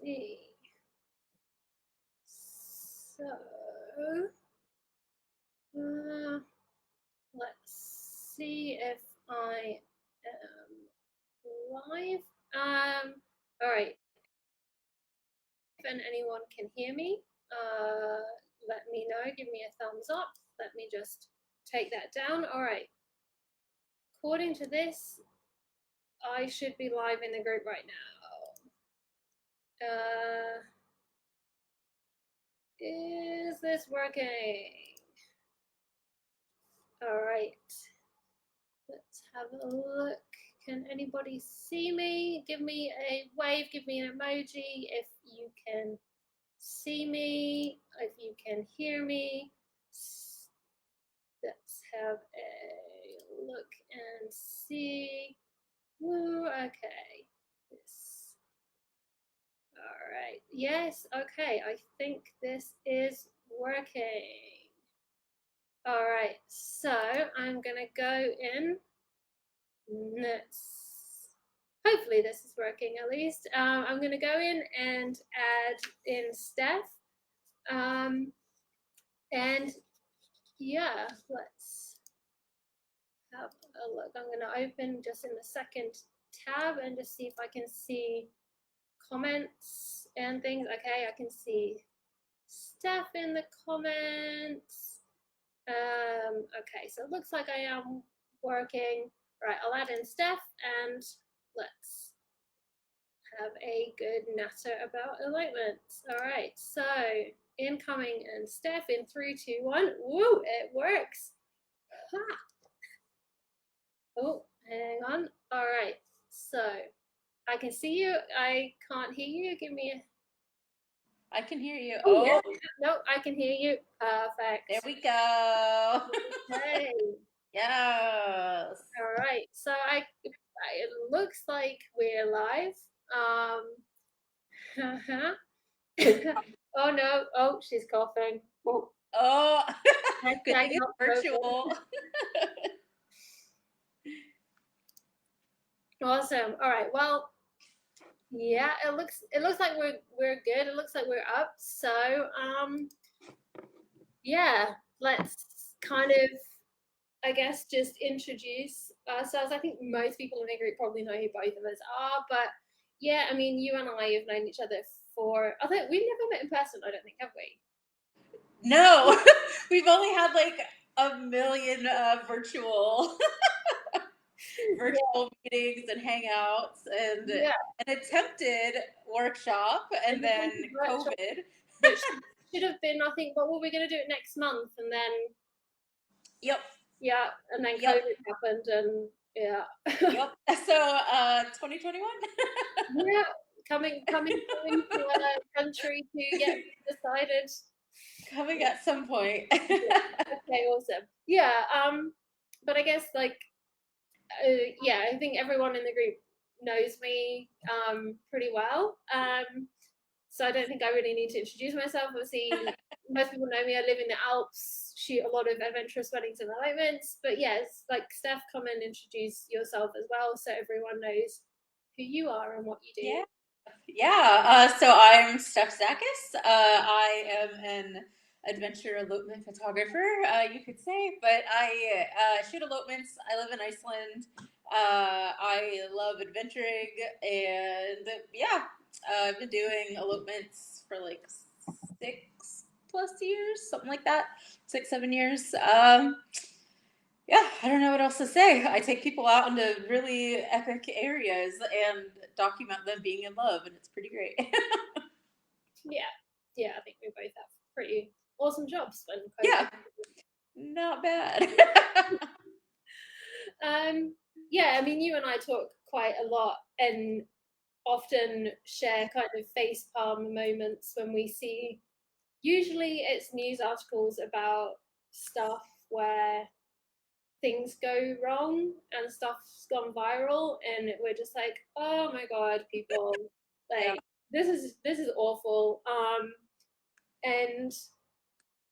see. So, let's see if I am live. All right. If anyone can hear me, let me know. Give me a thumbs up. Let me just take that down. All right. According to this, I should be live in the group right now. Is this working? All right. Let's have a look. Can anybody see me? Give me a wave, give me an emoji if you can see me, if you can hear me. Let's have a look and see. Woo, okay. This. All right. Yes, okay. I think this is working. All right. So I'm going to go in. Hopefully this is working at least. I'm going to go in and add in Steph. And yeah, let's have a look. I'm going to open just in the second tab and just see if I can see comments and things. Okay, I can see Steph in the comments. Okay, so it looks like I am working. Right, I'll add in Steph and let's have a good natter about elopements. All right, so incoming and Steph in 3, 2, 1. Woo, it works. Ha. Oh, hang on. All right, so I can see you. I can't hear you. Give me a. I can hear you. Oh, yeah. No, I can hear you. Perfect. There we go. Okay. Yes. All right. So it looks like we're live. Oh no. Oh, she's coughing. Oh, good thing it's virtual. Awesome. All right. Well, yeah, it looks like we're good. It looks like we're up. So, yeah, let's kind of, I guess, just introduce ourselves. I think most people in the group probably know who both of us are, but yeah, I mean, you and I have known each other for, I think we've never met in person, I don't think, have we? No, we've only had like a million virtual meetings and hangouts and an attempted workshop and then COVID. Which should have been, I think, well, we're going to do it next month, and then Yep. Yeah, and then COVID happened, and yeah. Yep. So 2021. Yeah, coming to a country to get decided. Coming at some point. Okay, awesome. Yeah, but I guess yeah, I think everyone in the group knows me pretty well. So I don't think I really need to introduce myself. Obviously, most people know me. I live in the Alps, shoot a lot of adventurous weddings and elopements. But yes, like Steph, come and introduce yourself as well, so everyone knows who you are and what you do. Yeah. So I'm Steph Zakas. I am an adventure elopement photographer, you could say, but I shoot elopements. I live in Iceland. I love adventuring, and yeah, I've been doing elopements for like 6+ years, something like that, 6, 7 years. Yeah, I don't know what else to say. I take people out into really epic areas and document them being in love, and it's pretty great. Yeah, I think we both have pretty awesome jobs when COVID. Yeah, not bad. Yeah, I mean, you and I talk quite a lot and often share kind of facepalm moments when we see, usually it's news articles about stuff where things go wrong and stuff's gone viral, and we're just like, oh my god, people, like this is awful. And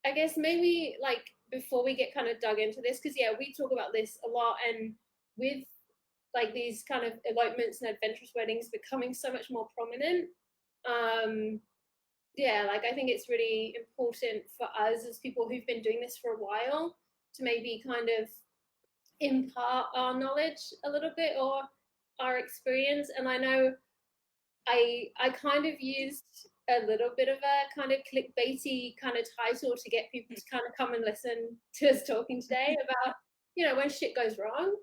I guess maybe like before we get kind of dug into this, because yeah, we talk about this a lot, and with like these kind of elopements and adventurous weddings becoming so much more prominent, Yeah, like I think it's really important for us as people who've been doing this for a while to maybe kind of impart our knowledge a little bit or our experience. And I know I kind of used a little bit of a kind of clickbaity kind of title to get people to kind of come and listen to us talking today about, when shit goes wrong.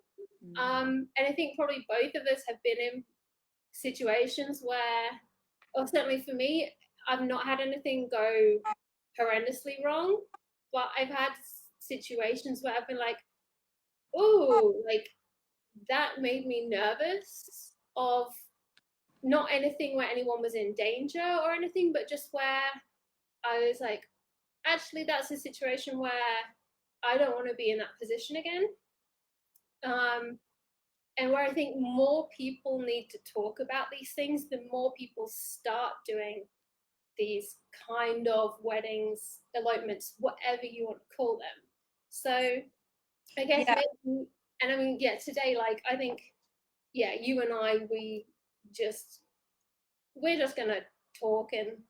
And I think probably both of us have been in situations where, or certainly for me, I've not had anything go horrendously wrong, but I've had situations where I've been like, oh, like that made me nervous of not anything where anyone was in danger or anything, but just where I was like, actually, that's a situation where I don't want to be in that position again. And where I think more people need to talk about these things, the more people start doing these kind of weddings, elopements, whatever you want to call them. So I guess Yeah. maybe, and I mean, yeah, today, like, I think, yeah, you and I, we're just gonna talk, and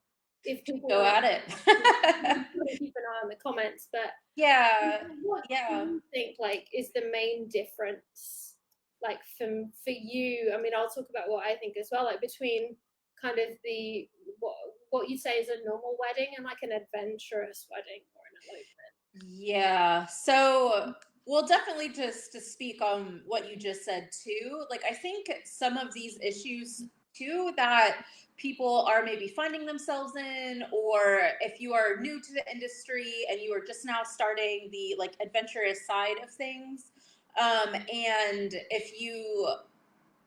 if people Go want at it. to keep an eye on the comments. But Yeah. what do Yeah. you think, like, is the main difference, like, for you? I mean, I'll talk about what I think as well, like between kind of the what you say is a normal wedding and like an adventurous wedding or an elopement. Yeah. So, well, definitely just to speak on what you just said too. Like, I think some of these issues too that people are maybe finding themselves in, or if you are new to the industry and you are just now starting the like adventurous side of things, and if you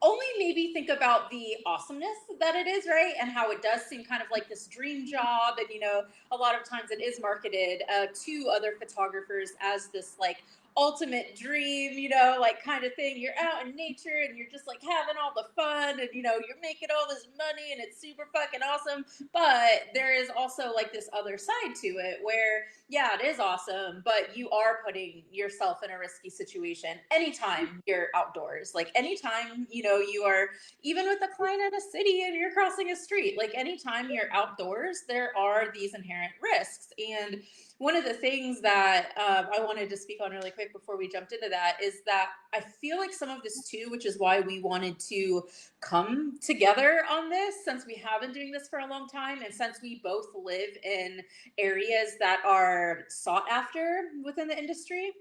only maybe think about the awesomeness that it is, right? And how it does seem kind of like this dream job. And, a lot of times it is marketed to other photographers as this like ultimate dream, like kind of thing. You're out in nature and you're just like having all the fun and, you're making all this money and it's super fucking awesome. But there is also like this other side to it where, yeah, it is awesome, but you are putting yourself in a risky situation anytime you're outdoors. Like anytime, you are even with a client in a city and you're crossing a street, like anytime you're outdoors, there are these inherent risks. And one of the things that I wanted to speak on really quick before we jumped into that is that I feel like some of this too, which is why we wanted to come together on this since we have been doing this for a long time and since we both live in areas that are sought after within the industry,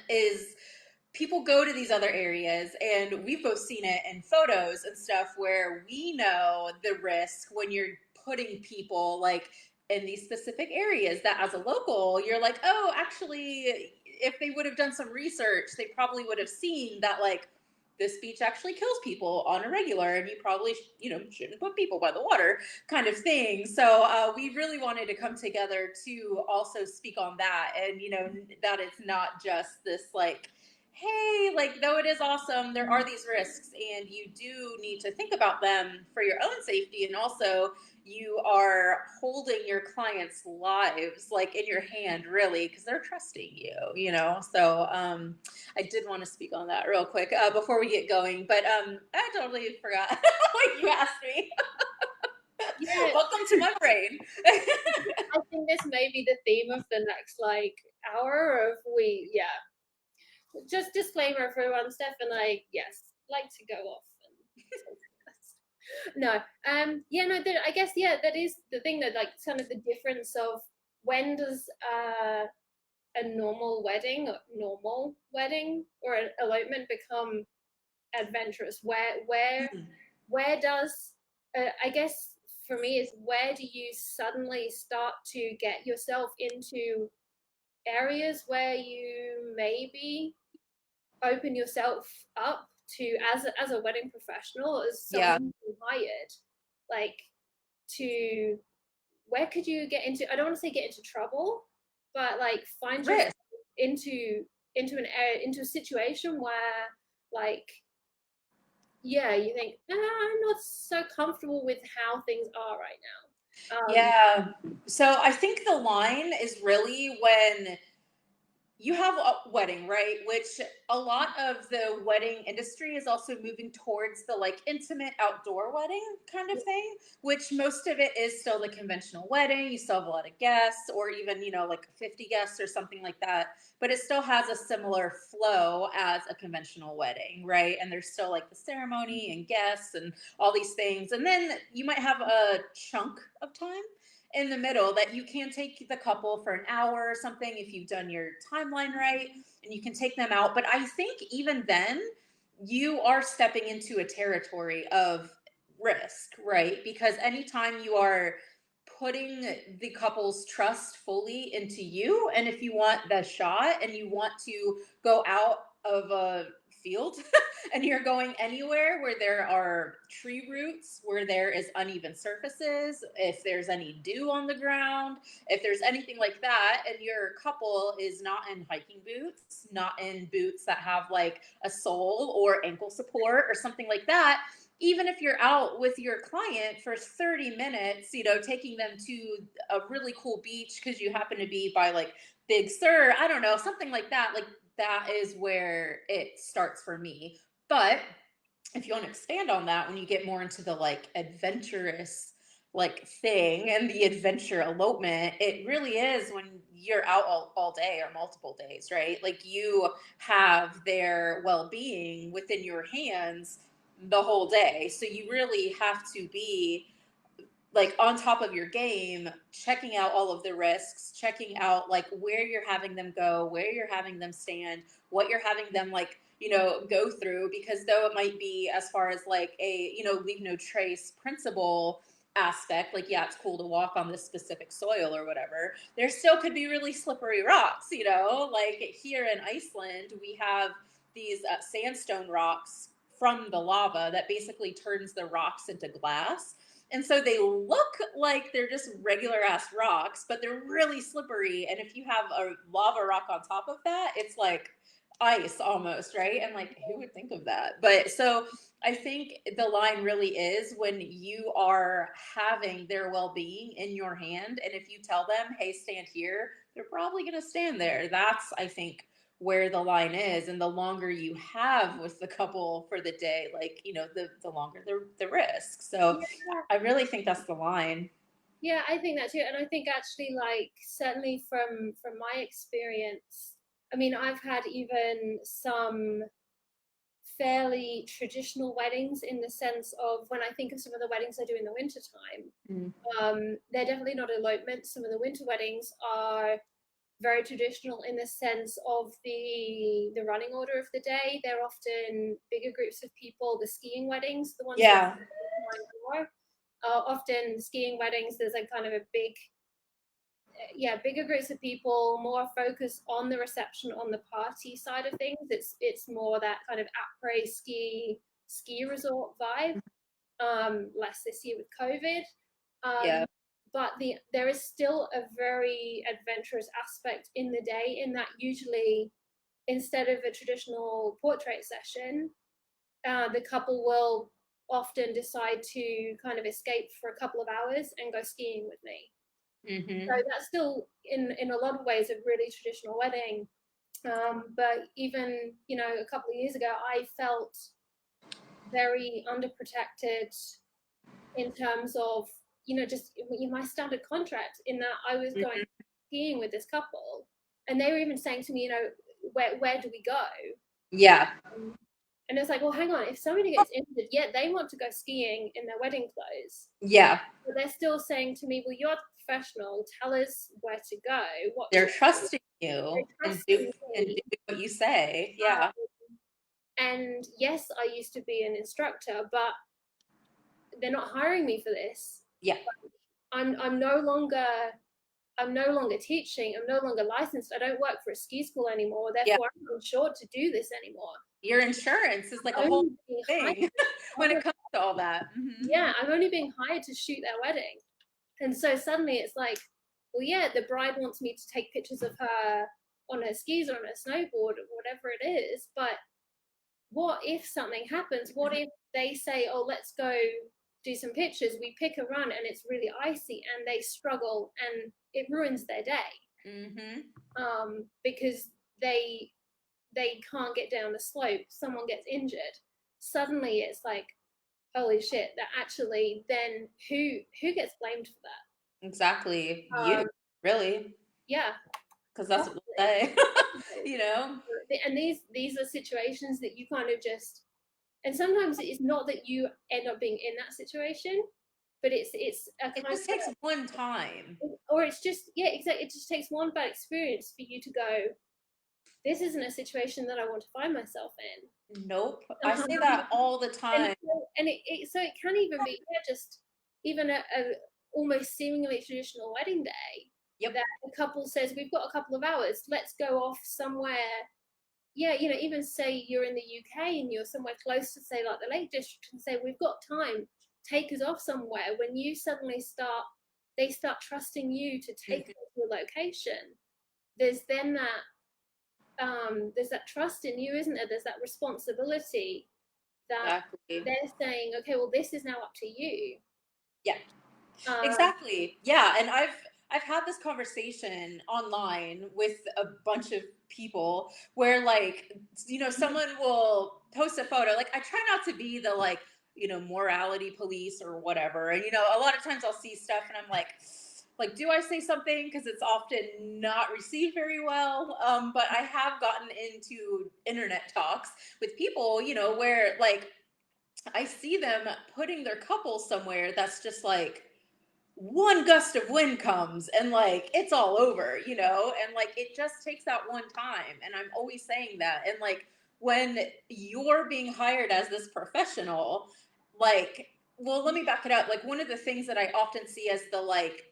is people go to these other areas and we've both seen it in photos and stuff where we know the risk when you're putting people like in these specific areas that as a local you're like, oh, actually if they would have done some research they probably would have seen that like this beach actually kills people on a regular and you probably shouldn't put people by the water kind of thing. So we really wanted to come together to also speak on that, and that it's not just this like, hey, like though it is awesome, there are these risks and you do need to think about them for your own safety, and also you are holding your clients' lives like in your hand really because they're trusting you. So I did want to speak on that real quick before we get going, but I totally forgot what you asked me. Yeah, Welcome to my brain. I think this may be the theme of the next like hour of just disclaimer for everyone, Steph and I, yes, like to go off and no, yeah, no, I guess, yeah, that is the thing, that like kind of the difference of when does a normal wedding or an elopement become adventurous? Where does I guess for me is, where do you suddenly start to get yourself into areas where you maybe open yourself up to, as a wedding professional, as Yeah. someone who hired, like, to, where could you get into, I don't want to say get into trouble, but like find yourself Risk. into a situation where, like, yeah, you think, I'm not so comfortable with how things are right now. Yeah. So I think the line is really when you have a wedding, right? Which a lot of the wedding industry is also moving towards the like intimate outdoor wedding kind of thing, which most of it is still the conventional wedding. You still have a lot of guests, or even, like 50 guests or something like that. But it still has a similar flow as a conventional wedding, right? And there's still like the ceremony and guests and all these things. And then you might have a chunk of time in the middle that you can take the couple for an hour or something if you've done your timeline right, and you can take them out. But I think even then, you are stepping into a territory of risk, right? Because anytime you are putting the couple's trust fully into you, and if you want the shot and you want to go out of a field and you're going anywhere where there are tree roots, where there is uneven surfaces, if there's any dew on the ground, if there's anything like that, and your couple is not in hiking boots, not in boots that have like a sole or ankle support or something like that, even if you're out with your client for 30 minutes, taking them to a really cool beach because you happen to be by like Big Sur, I don't know, something like that, like that is where it starts for me. But if you want to expand on that, when you get more into the like adventurous like thing and the adventure elopement, it really is when you're out all day or multiple days, right? Like you have their well-being within your hands the whole day. So you really have to be like on top of your game, checking out all of the risks, checking out like where you're having them go, where you're having them stand, what you're having them like, go through. Because though it might be as far as like a, leave no trace principle aspect, like, yeah, it's cool to walk on this specific soil or whatever, there still could be really slippery rocks, like here in Iceland, we have these sandstone rocks from the lava that basically turns the rocks into glass. And so they look like they're just regular ass rocks, but they're really slippery. And if you have a lava rock on top of that, it's like ice almost, right? And like, who would think of that? But so I think the line really is when you are having their well being in your hand. And if you tell them, hey, stand here, they're probably going to stand there. That's, I think, where the line is. And the longer you have with the couple for the day, like, the longer the risk. So Yeah. I really think that's the line. Yeah, I think that too, and I think actually, like certainly from my experience, I mean, I've had even some fairly traditional weddings in the sense of when I think of some of the weddings I do in the wintertime, Mm. they're definitely not elopements. Some of the winter weddings are very traditional in the sense of the running order of the day. They're often bigger groups of people. The skiing weddings, the ones that Yeah. more, often skiing weddings. There's like kind of a bigger groups of people, more focus on the reception, on the party side of things. It's more that kind of après ski resort vibe. Less this year with COVID. Yeah. But there is still a very adventurous aspect in the day, in that usually instead of a traditional portrait session, the couple will often decide to kind of escape for a couple of hours and go skiing with me. Mm-hmm. So that's still in a lot of ways a really traditional wedding. But even a couple of years ago, I felt very underprotected in terms of just my standard contract, in that I was going Mm-hmm. skiing with this couple, and they were even saying to me, where do we go? Yeah. And it's like, well, hang on, if somebody gets injured, yeah, they want to go skiing in their wedding clothes, Yeah. but they're still saying to me, well, you're the professional, tell us where to go, what They're to do. trusting you They're and do trusting and me. do what you say. Yeah. And yes, I used to be an instructor, but they're not hiring me for this. Yeah. I'm no longer teaching. I'm no longer licensed. I don't work for a ski school anymore. Yeah. Therefore, I'm not insured to do this anymore. Your insurance is like a I'm whole only being hired. thing when it comes to all that. Mm-hmm. Yeah, I'm only being hired to shoot their wedding. And so suddenly it's like, well, yeah, the bride wants me to take pictures of her on her skis or on her snowboard or whatever it is. But what if something happens? What if they say, oh, let's go do some pictures? We pick a run and it's really icy and they struggle and it ruins their day. Mm-hmm. Because they can't get down the slope, someone gets injured, suddenly it's like, holy shit, that actually then who gets blamed for that? Exactly. You, really. Yeah, Because that's what we'll say. You know? and these are situations that you kind of just, and sometimes it's not that you end up being in that situation, but it's a It kind just takes one time. of, or it's just, yeah, exactly, it just takes one bad experience for you to go, this isn't a situation that I want to find myself in. Nope. I say that all the And time. so it can even be, yeah, just even a almost seemingly traditional wedding day, Yep. that the couple says, we've got a couple of hours, let's go off somewhere. Yeah, even say you're in the UK and you're somewhere close to, say, like the Lake District, and say, we've got time, take us off somewhere. When you suddenly they start trusting you to take them to a location, there's then there's that trust in you, isn't there? There's that responsibility that Exactly. they're saying, okay, well, this is now up to you. Yeah. Um, Exactly. Yeah, and I've had this conversation online with a bunch of people where, like, someone will post a photo. Like, I try not to be the, like, morality police or whatever. And a lot of times I'll see stuff and I'm like, do I say something? Because it's often not received very well. But I have gotten into internet talks with people, where, like, I see them putting their couple somewhere that's just like one gust of wind comes and, like, it's all over, and, like, it just takes that one time. And I'm always saying that. And, like, when you're being hired as this professional, like, well, let me back it up. Like, one of the things that I often see as the, like,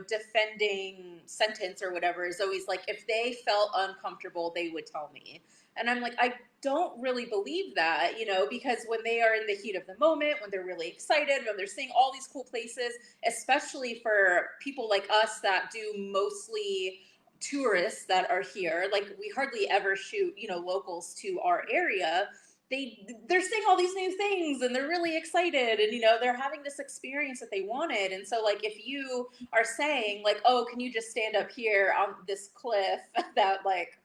defending sentence or whatever is always like, if they felt uncomfortable, they would tell me. And I'm like, I don't really believe that, because when they are in the heat of the moment, when they're really excited, when they're seeing all these cool places, especially for people like us that do mostly tourists that are here, like, we hardly ever shoot, locals to our area. They're seeing all these new things and they're really excited, and they're having this experience that they wanted. And so, like, if you are saying, like, oh, can you just stand up here on this cliff that, like,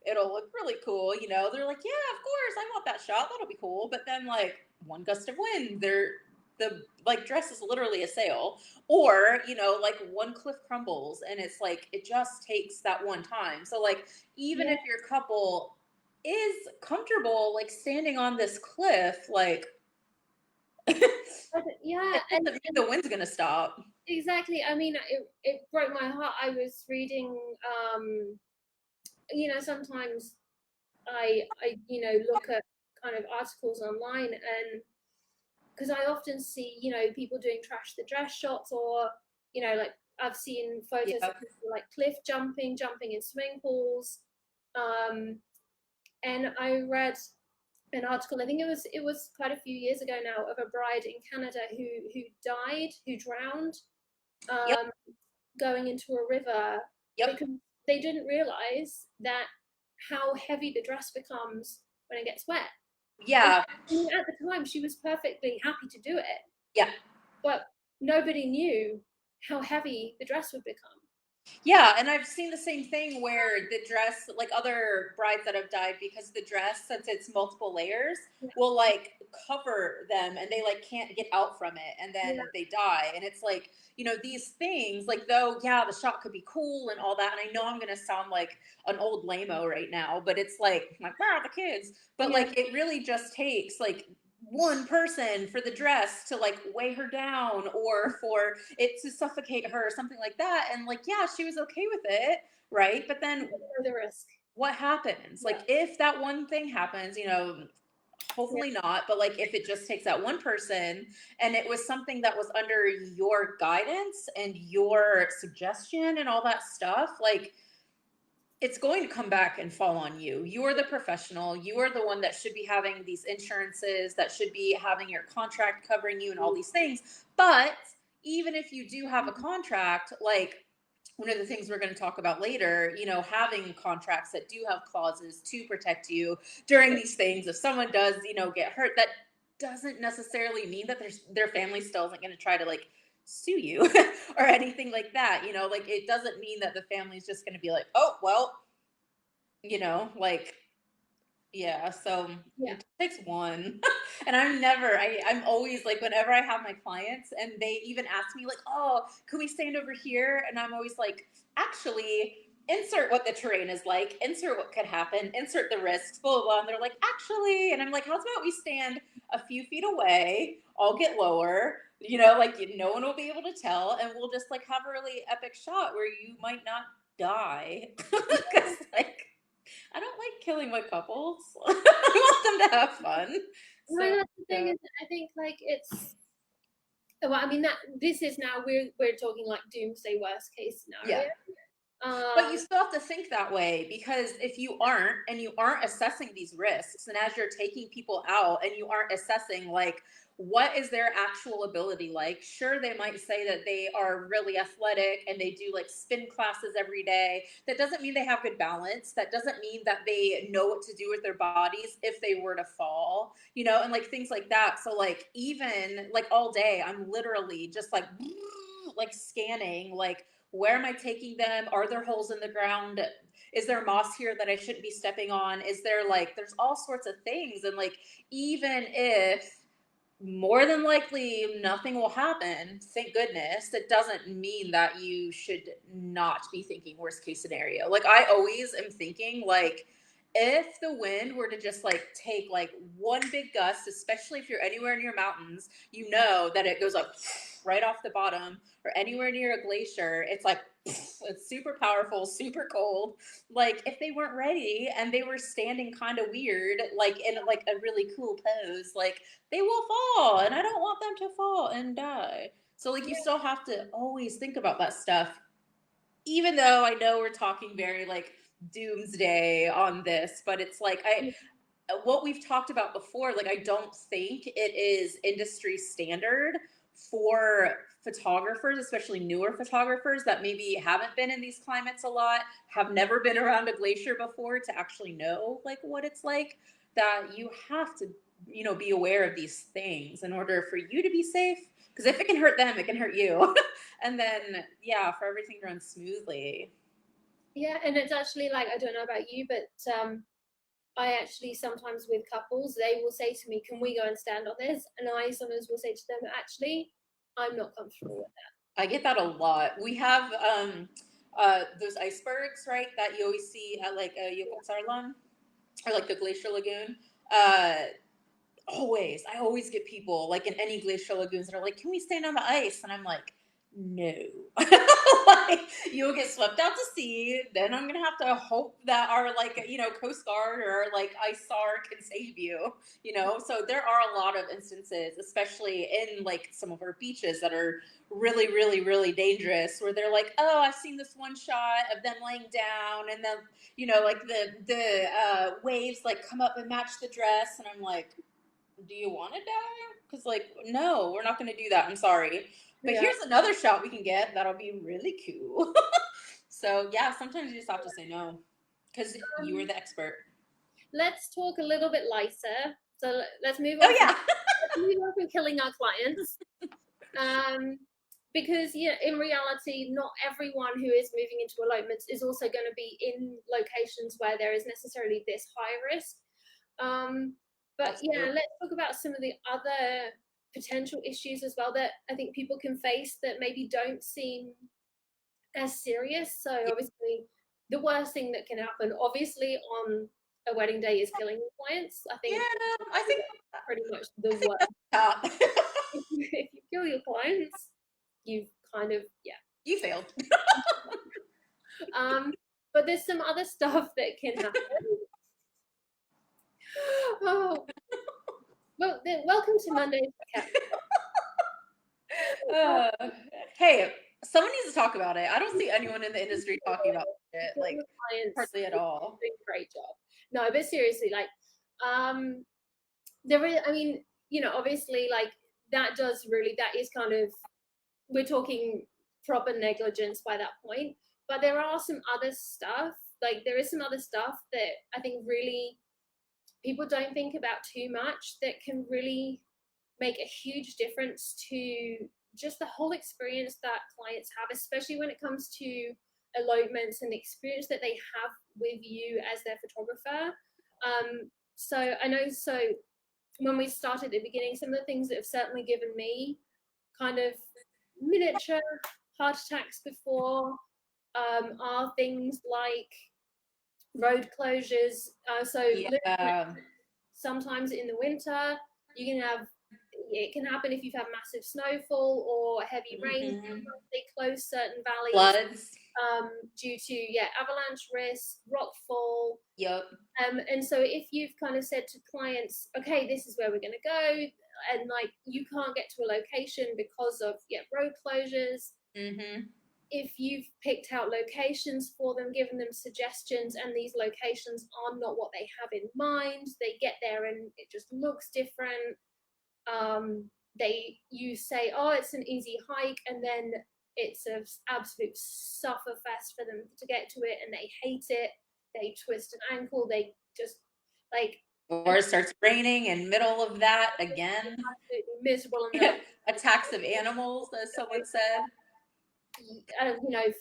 it'll look really cool, they're like, yeah, of course, I want that shot, that'll be cool. But then, like, one gust of wind, the, like, dress is literally a sail. Or like, one cliff crumbles and it's like, it just takes that one time. So, like, even yeah, if your couple is comfortable, like, standing on this cliff, like, yeah, it doesn't mean the wind's gonna stop. exactly. I mean, it broke my heart. I was reading, sometimes I look at kind of articles online, and because I often see, people doing trash the dress shots, or like, I've seen photos Yeah. of people like cliff jumping in swimming pools. And I read an article, I think it was quite a few years ago now, of a bride in Canada who drowned, Yep. um, going into a river, Yep. because they didn't realize that how heavy the dress becomes when it gets wet. And Yeah. I mean, at the time, she was perfectly happy to do it, Yeah. but nobody knew how heavy the dress would become. Yeah, and I've seen the same thing where the dress, like, other brides that have died, because the dress, since it's multiple layers, Yeah, will, like, cover them and they, like, can't get out from it, and then yeah, they die. And it's like, these things, like, though, yeah, the shot could be cool and all that. And I know I'm gonna sound like an old lameo right now, but it's like, wow, the kids. But, yeah, like, it really just takes, like, one person for the dress to, like, weigh her down, or for it to suffocate her or something like that. And, like, yeah, she was okay with it, right? But then the risk. what happens, Yeah, like, if that one thing happens, yeah, hopefully not, but, like, if it just takes that one person and it was something that was under your guidance and your suggestion and all that stuff, like, it's going to come back and fall on you. You are the professional. You are the one that should be having these insurances, that should be having your contract covering you and all these things. But even if you do have a contract, like, one of the things we're going to talk about later, having contracts that do have clauses to protect you during these things. If someone does, get hurt, that doesn't necessarily mean that their family still isn't going to try to, like, sue you or anything like that. Like, it doesn't mean that the family's just going to be like, oh, well, you know, like, yeah, so Yeah. it takes one. And I'm always like, whenever I have my clients and they even ask me, like, oh, can we stand over here? And I'm always like, actually, insert what the terrain is like, insert what could happen, insert the risks, blah, blah, blah. And they're like, actually, and I'm like, how's about we stand a few feet away, I'll get lower, like no one will be able to tell, and we'll just like have a really epic shot where you might not die. Because like, I don't like killing my couples. I want them to have fun. No, So that's the thing yeah. is, I think like well, I mean that this is now we're talking like doomsday worst case Yeah. scenario. But you Um, still have to think that way, because if you aren't, and you aren't assessing these risks, and as you're taking people out and you aren't assessing like what is their actual ability like, sure, they might say that they are really athletic and they do like spin classes every day. That doesn't mean they have good balance. That doesn't mean that they know what to do with their bodies if they were to fall, and like things like that. So like even like all day I'm literally just like like scanning, like, where am I taking them? Are there holes in the ground? Is there moss here that I shouldn't be stepping on? Is there like, there's all sorts of things. And like, even if more than likely nothing will happen, thank goodness, that doesn't mean that you should not be thinking worst case scenario. Like, I always am thinking, like, if the wind were to just like take like one big gust, especially if you're anywhere near mountains, you know that it goes up right off the bottom, or anywhere near a glacier, it's like it's super powerful, super cold. Like, if they weren't ready and they were standing kind of weird, like in like a really cool pose, like, they will fall, and I don't want them to fall and die. So like, you still have to always think about that stuff, even though I know we're talking very like doomsday on this, but it's like, I what we've talked about before, like, I don't think it is industry standard for photographers, especially newer photographers that maybe haven't been in these climates a lot, have never been around a glacier before, to actually know like what it's like, that you have to, be aware of these things in order for you to be safe. Because if it can hurt them, it can hurt you. And then, yeah, for everything to run smoothly. yeah, and it's actually like I don't know about you, but I actually sometimes with couples they will say to me, "Can we go and stand on this?" And I sometimes will say to them, "Actually, I'm not comfortable with I get that a lot. We have those icebergs, right, that you always see at like a Yokotsarlan, or like the Glacier Lagoon. Uh, I always get people like in any glacial lagoons that are like, "Can we stand on the ice?" And I'm like, no. Like, you'll get swept out to sea. Then I'm gonna have to hope that our like Coast Guard or like ISAR can save you. So there are a lot of instances, especially in like some of our beaches, that are really, really, really dangerous, where they're like, "Oh, I've seen this one shot of them laying down, and then like the waves like come up and match the dress," and I'm like, do you want to die? Because like, no, we're not going to do that. I'm sorry, that. but Yeah. here's another shot we can get that'll be really cool. So yeah, sometimes you just have to say no, because you are Um, the expert. let's talk a little bit lighter. So let's move Oh on from yeah. killing our clients. Um, because yeah, in reality, not everyone who is moving into elopements is also going to be in locations where there is necessarily this high risk. Um, but That's yeah, true. let's talk about some of the other potential issues as well that I think people can face that maybe don't seem as serious. So Yeah, obviously, the worst thing that can happen, obviously, on a wedding day is killing your clients. I yeah. think I think pretty much the I think worst. that's top. If you kill your clients, you've kind of yeah. You failed. Um, but there's some other stuff that can happen. Oh, well, then, welcome to Monday's cat. Uh, hey, someone needs to talk about it. I don't see anyone in the industry talking about it, Kill like, your clients, hardly at all. doing a great job. No, but seriously, like, there is. I mean, obviously, like that is kind of we're talking proper negligence by that point. But there are some other stuff. Like there is some other stuff that I think really people don't think about too much that can really make a huge difference to just the whole experience that clients have, especially when it comes to elopements and the experience that they have with you as their photographer. So I know, so when we started at the beginning, some of the things that have certainly given me kind of miniature heart attacks before are things like road closures. So Yeah. sometimes in the winter, you can have, it can happen if you've had massive snowfall or heavy rain. Mm-hmm. Sometimes they close certain valleys Floods. due to avalanche risk, rockfall. Yep. And so if you've kind of said to clients, okay, this is where we're going to go, and like you can't get to a location because of road closures, Mm-hmm. if you've picked out locations for them, given them suggestions, and these locations are not what they have in mind, they get there and it just looks different. You say, oh, it's an easy hike, and then it's an absolute sufferfest for them to get to it, and they hate it. They twist an ankle. They just like Or it starts raining in middle of that again. absolutely miserable, and they're like, Attacks of animals, as someone said.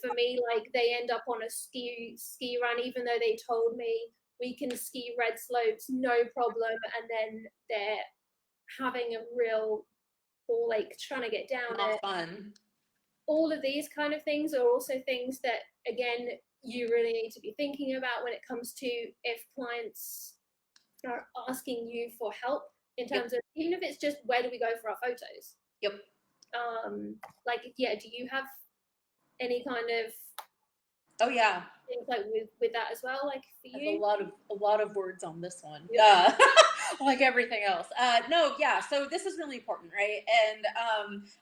for me, like they end up on a ski run, even though they told me we can ski red slopes, no problem, and then they're having a real ball like trying to get down it. Not fun. All of these kind of things are also things that, again, you really need to be thinking about when it comes to if clients are asking you for help in terms of, even if it's just where do we go for our photos. Yep. Do you have any kind of Oh yeah. things like with that as well, like for There's you? a lot of words on this one. Yeah. Like everything else. No, yeah. So this is really important, right? And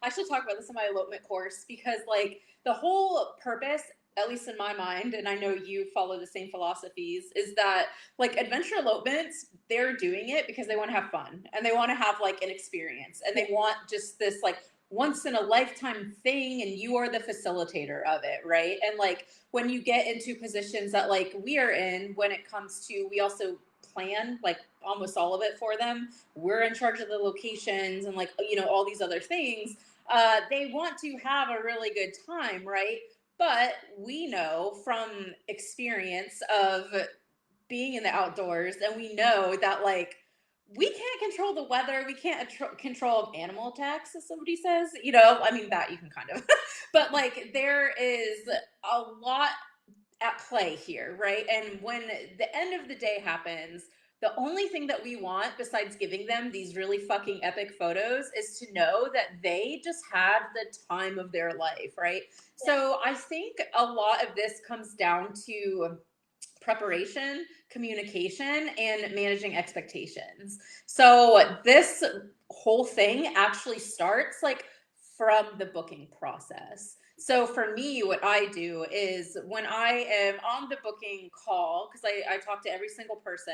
I actually talk about this in my elopement course because, like, the whole purpose, at least in my mind, and I know you follow the same philosophies, is that like adventure elopements, they're doing it because they want to have fun and they want to have like an experience and they want just this like once in a lifetime thing, and you are the facilitator of it, right? And like when you get into positions that like we are in, when it comes to, we also plan like almost all of it for them. We're in charge of the locations and like all these other things. They want to have a really good time, right? But we know from experience of being in the outdoors, and we know that like we can't control the weather, we can't control animal attacks, as somebody says. I mean, that you can kind of but like there is a lot at play here, right? And when the end of the day happens, the only thing that we want, besides giving them these really fucking epic photos, is to know that they just had the time of their life, right? So I think a lot of this comes down to preparation, communication, and managing expectations. So this whole thing actually starts like from the booking process. So for me, what I do is when I am on the booking call, because I talk to every single person,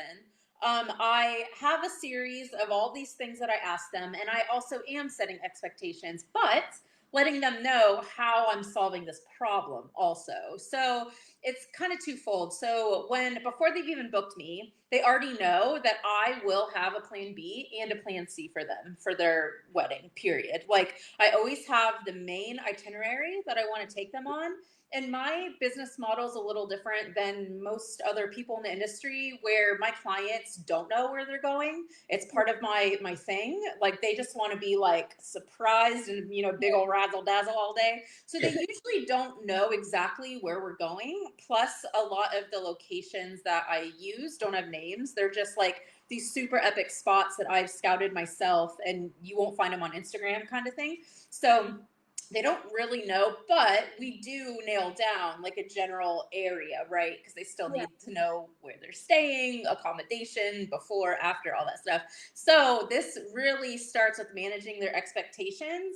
I have a series of all these things that I ask them, and I also am setting expectations, but letting them know how I'm solving this problem also. So it's kind of twofold. So before they've even booked me, they already know that I will have a plan B and a plan C for them for their wedding, period. Like I always have the main itinerary that I want to take them on. And my business model is a little different than most other people in the industry, where my clients don't know where they're going. It's part of my thing. Like they just want to be like surprised and big old razzle dazzle all day. So they usually don't know exactly where we're going. Plus, a lot of the locations that I use don't have names. They're just like these super epic spots that I've scouted myself, and you won't find them on Instagram, kind of thing. So they don't really know, but we do nail down like a general area, right? Because they still need to know where they're staying, accommodation, before, after, all that stuff. So this really starts with managing their expectations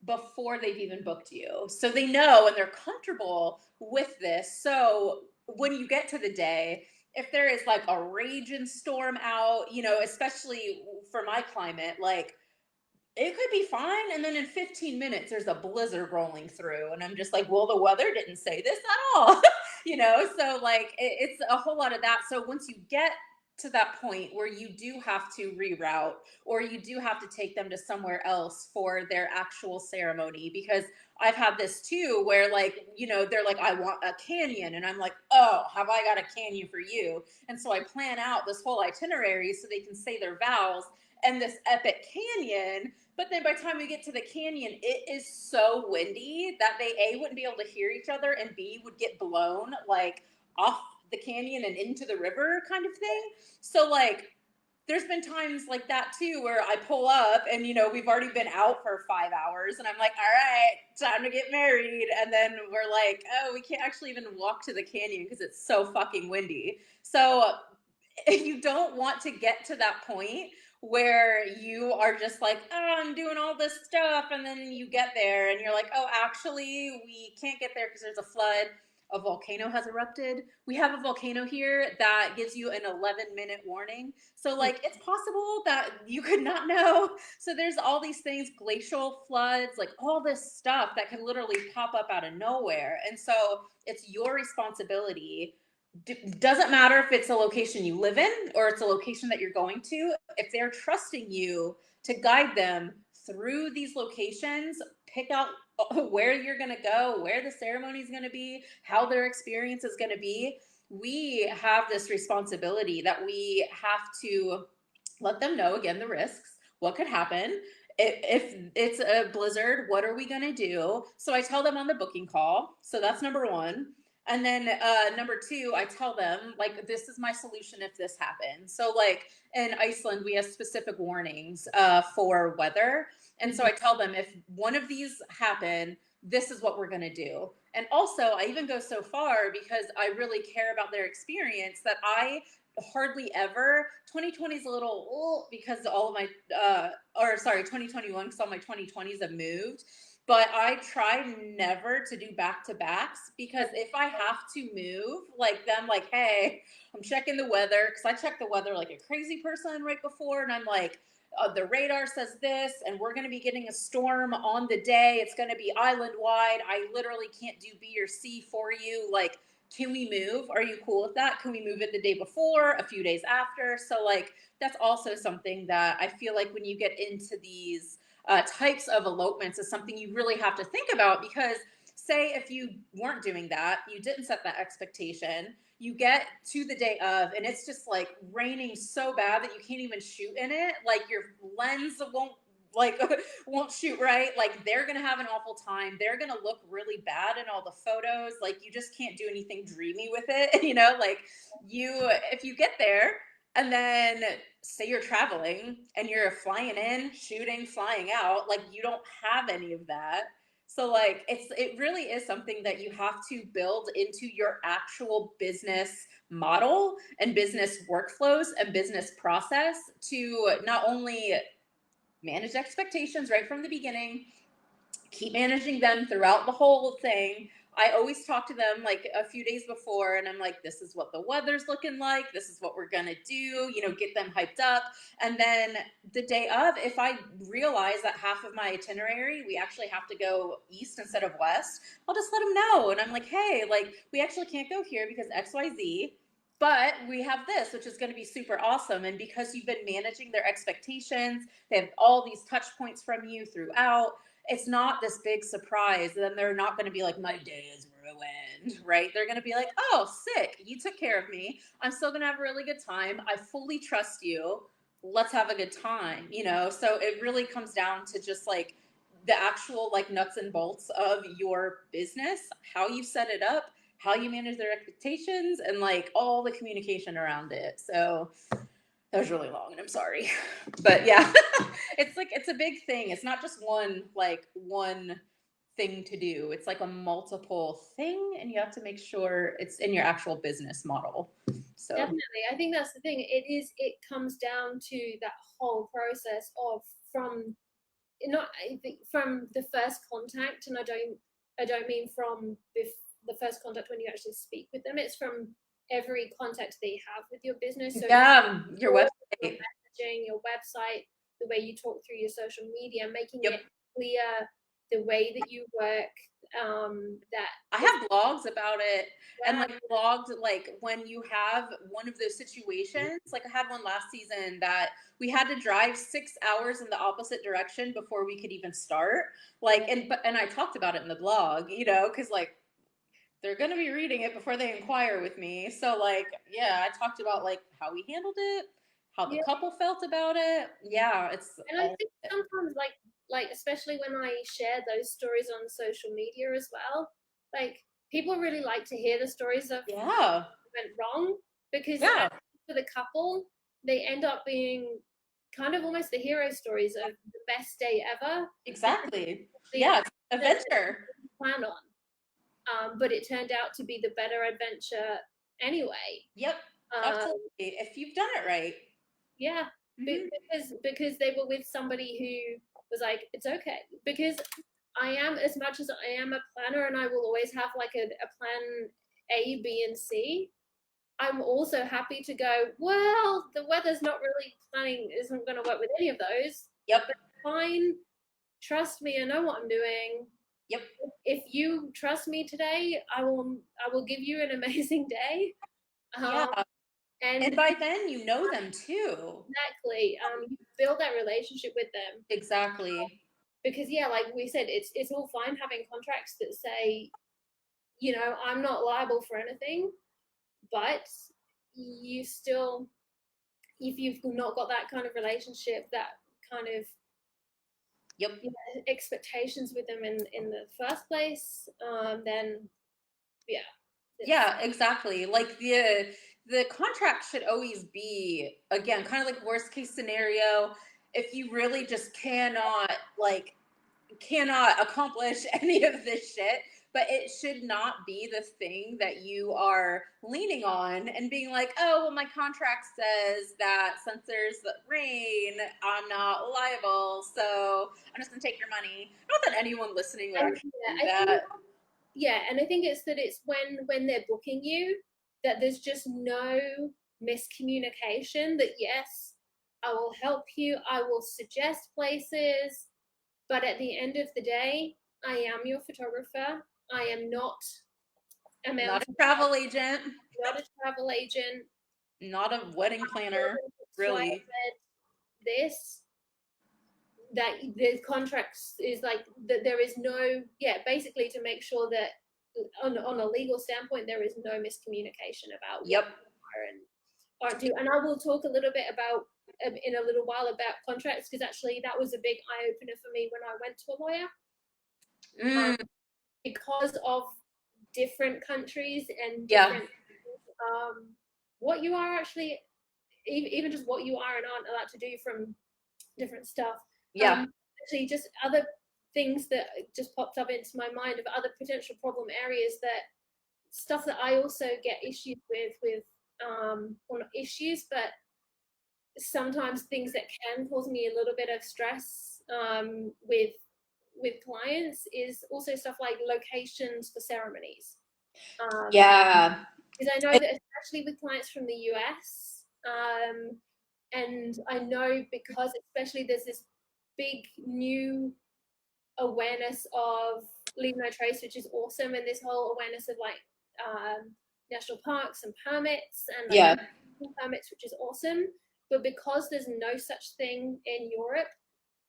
before they've even booked you. So they know and they're comfortable with this. So when you get to the day, if there is like a raging storm out, especially for my climate, like it could be fine, and then in 15 minutes there's a blizzard rolling through, and I'm just like, well, the weather didn't say this at all. So like it's a whole lot of that. So once you get to that point where you do have to reroute, or you do have to take them to somewhere else for their actual ceremony. Because I've had this too where, like, they're like, I want a canyon, and I'm like, oh, have I got a canyon for you? And so I plan out this whole itinerary so they can say their vows and this epic canyon. But then by the time we get to the canyon, it is so windy that they A, wouldn't be able to hear each other, and B, would get blown like off the canyon and into the river kind of thing. So like there's been times like that too where I pull up and we've already been out for 5 hours, and I'm like, all right, time to get married. And then we're like, oh, we can't actually even walk to the canyon because it's so fucking windy. So if you don't want to get to that point where you are just like, oh, I'm doing all this stuff, and then you get there and you're like, oh, actually, we can't get there because there's a flood. A volcano has erupted. We have a volcano here that gives you an 11-minute warning. So, like, it's possible that you could not know. So, there's all these things, glacial floods, like all this stuff that can literally pop up out of nowhere. And so, it's your responsibility. Doesn't matter if it's a location you live in or it's a location that you're going to. If they're trusting you to guide them through these locations, pick out where you're going to go, where the ceremony is going to be, how their experience is going to be. We have this responsibility that we have to let them know, again, the risks, what could happen. If it's a blizzard, what are we going to do? So I tell them on the booking call. So that's number one. And then number two, I tell them, like, this is my solution if this happens. So, like, in Iceland, we have specific warnings for weather. And so I tell them, if one of these happen, this is what we're going to do. And also, I even go so far, because I really care about their experience, that I hardly ever 2020 is a little because all of my 2021, because all my 2020s have moved, but I try never to do back to backs, because if I have to move, like, them, like, hey, I'm checking the weather, because I check the weather like a crazy person right before, and I'm like, the radar says this, and we're going to be getting a storm on the day. It's going to be island wide. I literally can't do B or C for you. Like, can we move? Are you cool with that? Can we move it the day before, a few days after? So, like, that's also something that I feel like when you get into these types of elopements is something you really have to think about. Because say if you weren't doing that, you didn't set that expectation, you get to the day of and it's just like raining so bad that you can't even shoot in it, like your lens won't shoot right, like they're gonna have an awful time, they're gonna look really bad in all the photos, like you just can't do anything dreamy with it. Like, if you get there and then say you're traveling and you're flying in, shooting, flying out, like you don't have any of that. So like it really is something that you have to build into your actual business model and business workflows and business process to not only manage expectations right from the beginning, keep managing them throughout the whole thing. I always talk to them like a few days before, and I'm like, this is what the weather's looking like. This is what we're going to do, get them hyped up. And then the day of, if I realize that half of my itinerary, we actually have to go east instead of west, I'll just let them know. And I'm like, hey, like, we actually can't go here because XYZ. But we have this, which is going to be super awesome. And because you've been managing their expectations, they have all these touch points from you throughout, it's not this big surprise. Then they're not going to be like, my day is ruined, right? They're going to be like, oh, sick. You took care of me. I'm still going to have a really good time. I fully trust you. Let's have a good time, So it really comes down to just like the actual like nuts and bolts of your business, how you set it up, how you manage their expectations, and like all the communication around it. So that was really long and I'm sorry. But yeah, it's a big thing. It's not just one thing to do. It's like a multiple thing, and you have to make sure it's in your actual business model. So definitely, I think that's the thing. It comes down to that whole process of from not I think from the first contact, and I don't mean from the first contact when you actually speak with them. It's from every contact they have with your business. So yeah, your your website. messaging, your website, the way you talk through your social media, making Yep. it clear the way that you work. That I have blogs about it, and yeah, like blogged like when you have one of those situations. Like I had one last season that we had to drive 6 hours in the opposite direction before we could even start. Like, and I talked about it in the blog, because like they're gonna be reading it before they inquire with me. So like, yeah, I talked about like how we handled it, how the yeah. couple felt about it. Yeah, it's And I all. think sometimes, like especially when I share those stories on social media as well, like people really like to hear the stories of Yeah, went wrong, because yeah, for the couple, they end up being kind of almost the hero stories of the best day ever, because exactly. the Yeah, it's that adventure. they plan on. But it turned out to be the better adventure anyway. Yep, Um, absolutely. If you've done it right. yeah, Hmm. because they were with somebody who was like, it's okay. Because I am, as much as I am a planner, and I will always have like a plan A, B, and C. I'm also happy to go, well, the weather's not really planning, isn't going to work with any of those, Yep, but fine, trust me, I know what I'm doing. yep. If you trust me today, I will give you an amazing day. Yeah. Um, and And by then you know them too. exactly, you build that relationship with them, Exactly. because yeah, like we said, it's all fine having contracts that say, I'm not liable for anything, but you still, if you've not got that kind of relationship, that kind of Yep. expectations with them in the first place, then yeah, it's Yeah, exactly. Like the contract should always be, again, kind of like worst case scenario. If you really just cannot accomplish any of this shit, but it should not be the thing that you are leaning on and being like, oh, well, my contract says that since there's rain, I'm not liable, so I'm just gonna take your money. Not that anyone listening would and actually do yeah, I think that. yeah, and I think it's that it's when they're booking you, that there's just no miscommunication, that yes, I will help you, I will suggest places, but at the end of the day, I am your photographer. I am not a Not a mountain guide, travel agent, not a travel agent. not a wedding planner, That's why I really. said this, that the contracts is like that there is no, yeah, basically to make sure that on a legal standpoint there is no miscommunication about what Yep. you are and aren't do. And I will talk a little bit about in a little while about contracts, because actually that was a big eye opener for me when I went to a lawyer, Mm, because of different countries and yeah. different what you are actually, even just what you are and aren't allowed to do from different stuff. Yeah. Um, Actually, just other things that just popped up into my mind of other potential problem areas, that stuff that I also get issues with, or not issues, but sometimes things that can cause me a little bit of stress, with clients, is also stuff like locations for ceremonies. Yeah. Because I know It, that especially with clients from the US, and I know because especially there's this big new awareness of leave no trace, which is awesome, and this whole awareness of like national parks and permits and like yeah. permits, which is awesome. But because there's no such thing in Europe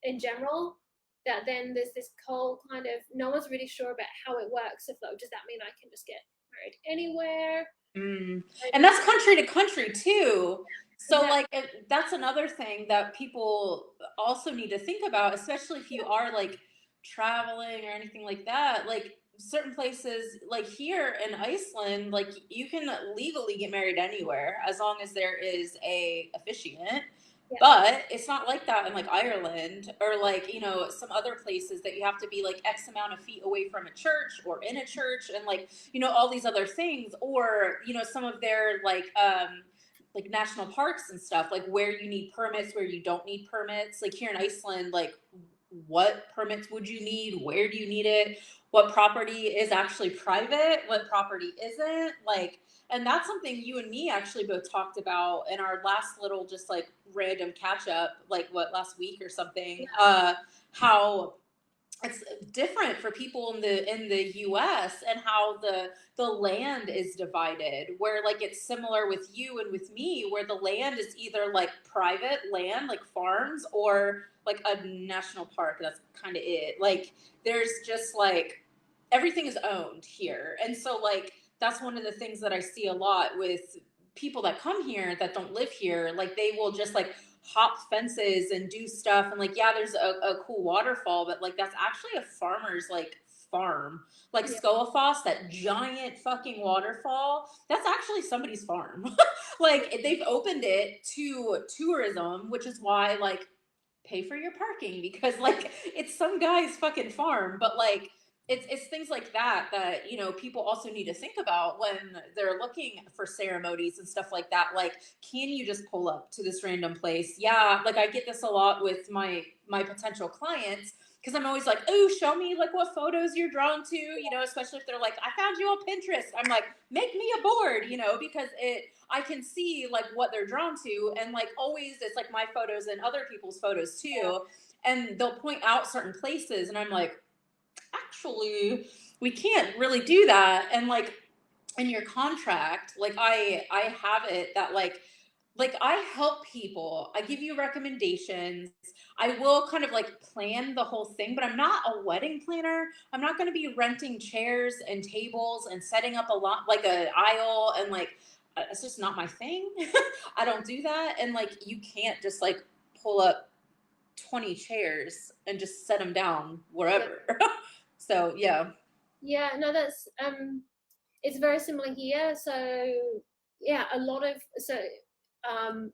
in general, that then there's this whole kind of, no one's really sure about how it works. If does that mean I can just get married anywhere? Mm. And that's country to country too. So Exactly. like that's another thing that people also need to think about, especially if you are like traveling or anything like that. Like certain places like here in Iceland, like you can legally get married anywhere as long as there is a officiant. Yeah. But it's not like that in like Ireland or like, some other places that you have to be like X amount of feet away from a church or in a church and like, all these other things, or, some of their like national parks and stuff, like where you need permits, where you don't need permits. Like here in Iceland, like what permits would you need? Where do you need it? What property is actually private? What property isn't? Like, and that's something you and me actually both talked about in our last little just like random catch up, like what last week or something. How it's different for people in the US and how the land is divided, where like it's similar with you and with me, where the land is either like private land like farms or like a national park. That's kind of it. Like there's just like everything is owned here. And so like that's one of the things that I see a lot with people that come here that don't live here. Like they will just like hop fences and do stuff, and like yeah, there's a cool waterfall, but like that's actually a farmer's like farm. Like Yeah. Skoafoss, that giant fucking waterfall, that's actually somebody's farm. Like they've opened it to tourism, which is why like pay for your parking, because like it's some guy's fucking farm. But like it's things like that that you know people also need to think about when they're looking for ceremonies and stuff like that. Like, can you just pull up to this random place? Yeah, like I get this a lot with my potential clients, because I'm always like, oh, show me like what photos you're drawn to, you know, especially if they're like, I found you on Pinterest. I'm like, make me a board, you know, because I can see like what they're drawn to, and like always it's like my photos and other people's photos too, and they'll point out certain places, and I'm like, actually, we can't really do that. And like in your contract, like I have it that like I help people, I give you recommendations, I will kind of like plan the whole thing, but I'm not a wedding planner. I'm not going to be renting chairs and tables and setting up a lot like a aisle, and like it's just not my thing. I don't do that. And like you can't just like pull up 20 chairs and just set them down wherever. So yeah. Yeah, no, that's it's very similar here. So yeah, a lot of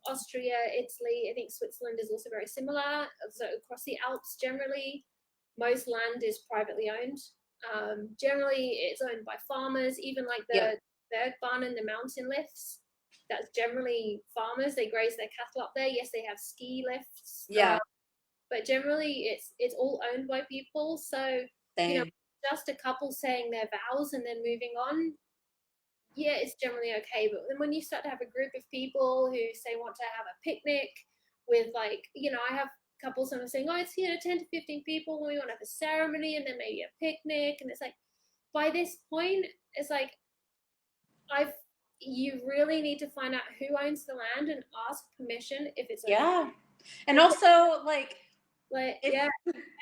Austria, Italy, I think Switzerland is also very similar. So across the Alps, generally, most land is privately owned. Generally, it's owned by farmers. Even like Yep. the Bergbahn and the mountain lifts, that's generally farmers. They graze their cattle up there. Yes, they have ski lifts, Yeah. but generally, it's all owned by people. So you know, Same. just a couple saying their vows and then moving on, yeah, it's generally okay. But then when you start to have a group of people who say want to have a picnic with like, you know, I have couples that are saying, oh, it's 10 to 15 people, and we want to have a ceremony and then maybe a picnic. And it's like, by this point, it's like, I've, you really need to find out who owns the land and ask permission if it's okay. Yeah. And Because, also like, if yeah,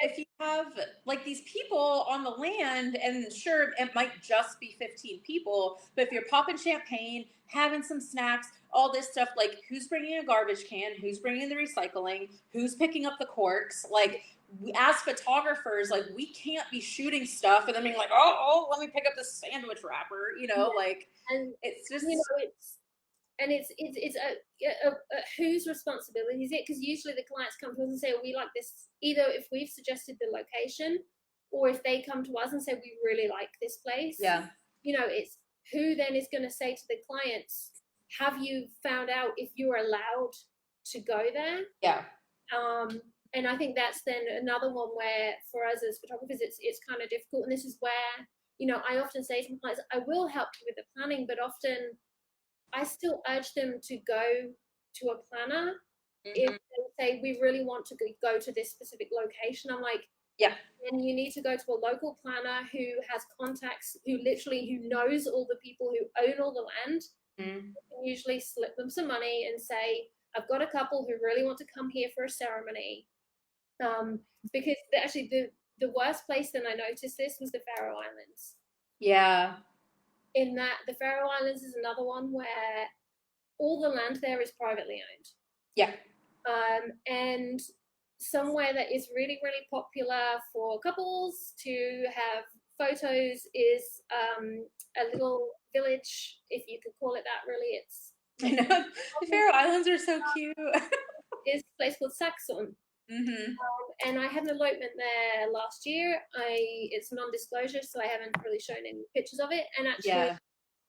if you have like these people on the land, and sure it might just be 15 people, but if you're popping champagne, having some snacks, all this stuff, like who's bringing a garbage can, who's bringing the recycling, who's picking up the corks, like as photographers, like we can't be shooting stuff and then being like, oh, let me pick up this sandwich wrapper, you know, yeah, like and it's you know, just it's a whose responsibility is it? Because usually the clients come to us and say, we like this, either if we've suggested the location or if they come to us and say, we really like this place. yeah. You know, it's who then is going to say to the clients, have you found out if you're allowed to go there? Yeah. um, and I think that's then another one where for us as photographers it's kind of difficult. And this is where, you know, I often say to my clients, I will help you with the planning, but often I still urge them to go to a planner if Mm-hmm. they say we really want to go to this specific location. I'm like, Yeah. and you need to go to a local planner who has contacts, who knows all the people who own all the land. Mm-hmm. And usually slip them some money and say, I've got a couple who really want to come here for a ceremony. Because actually the worst place that I noticed this was the Faroe Islands. Yeah. In that the Faroe Islands is another one where all the land there is privately owned. Yeah. And somewhere that is really, really popular for couples to have photos is a little village, if you could call it that. Really, it's I know. The Faroe Islands are so cute. is a place called Saxon. Mm-hmm. And I had an elopement there last year. It's non-disclosure, so I haven't really shown any pictures of it. And actually, Yeah.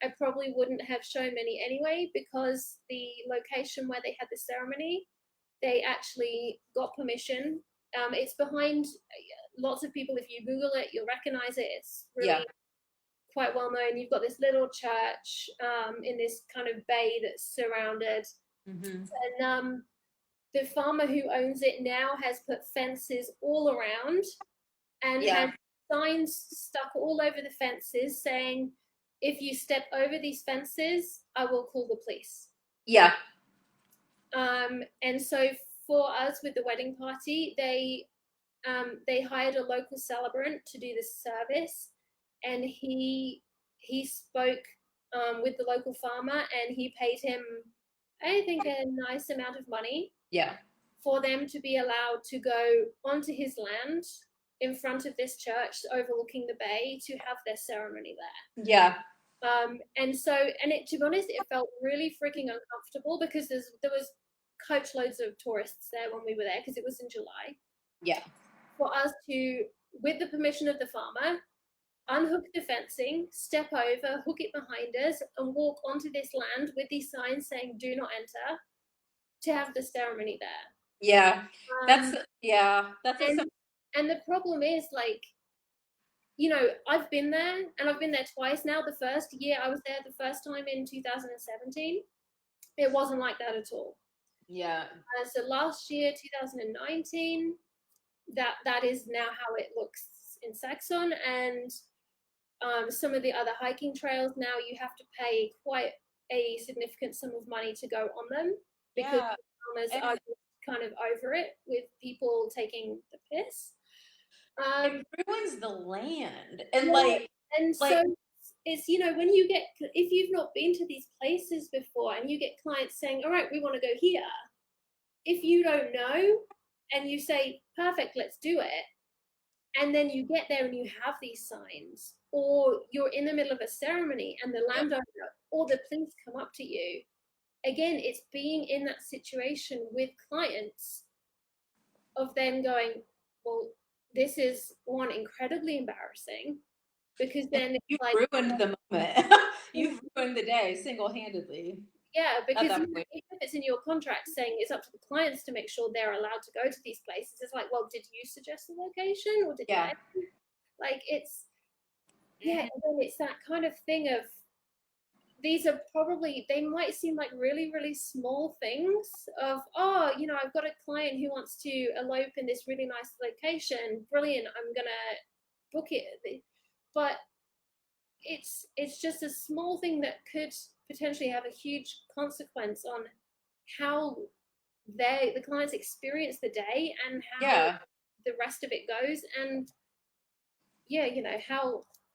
I probably wouldn't have shown many anyway, because the location where they had the ceremony, they actually got permission. It's behind lots of people. If you Google it, you'll recognize it. It's really Yeah. quite well known. You've got this little church in this kind of bay that's surrounded. Mm-hmm. And the farmer who owns it now has put fences all around and Yeah. had signs stuck all over the fences saying, if you step over these fences, I will call the police. Yeah. And so for us with the wedding party, they hired a local celebrant to do the service, and he spoke with the local farmer, and he paid him, I think, a nice amount of money Yeah. for them to be allowed to go onto his land in front of this church overlooking the bay to have their ceremony there. Yeah. And so, and it, to be honest, it felt really freaking uncomfortable because there was coach loads of tourists there when we were there because it was in July. Yeah. For us to, with the permission of the farmer, unhook the fencing, step over, hook it behind us, and walk onto this land with these signs saying "Do not enter" to have the ceremony there. Yeah. That's Um, yeah. That's a and and the problem is, like, I've been there, and I've been there twice now. The first year I was there, the first time in 2017, it wasn't like that at all. yeah. So last year, 2019, that is now how it looks in Saxon, and some of the other hiking trails now you have to pay quite a significant sum of money to go on them because Yeah. farmers And are just kind of over it with people taking the piss. it Um, ruins the land. And yeah, and like so it's, when you get, if you've not been to these places before and you get clients saying, all right, we want to go here, if you don't know and you say, perfect, let's do it, and then you get there and you have these signs, or you're in the middle of a ceremony and the yep. landowner or the police come up to you, again, it's being in that situation with clients of them going, well, this is one, incredibly embarrassing, because And then it's you've like, ruined the moment. You've ruined the day single-handedly yeah, at because that even point. if it's in your contract saying it's up to the clients to make sure they're allowed to go to these places, it's like, well, did you suggest the location, or did Yeah. they? Like, it's, yeah, Mhm. and then it's that kind of thing of, these are probably, they might seem like really, really small things of, oh, I've got a client who wants to elope in this really nice location, brilliant, I'm gonna book it. But it's just a small thing that could potentially have a huge consequence on how the clients experience the day and how Yeah. the rest of it goes, and yeah,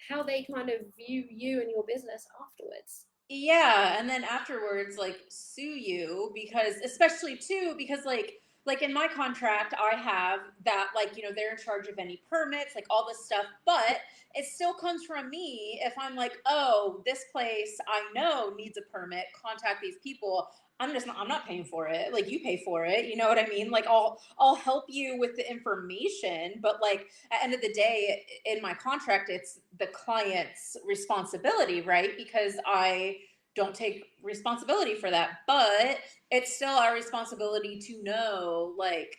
how they kind of view you and your business afterwards. Yeah, and then afterwards, like sue you because, especially too, because like in my contract, I have that like they're in charge of any permits, like all this stuff, but it still comes from me if I'm like, oh, this place I know needs a permit, contact these people. I'm not paying for it. Like you pay for it. You know what I mean? Like I'll help you with the information, but like at the end of the day, in my contract, it's the client's responsibility, right? Because I don't take responsibility for that. But it's still our responsibility to know like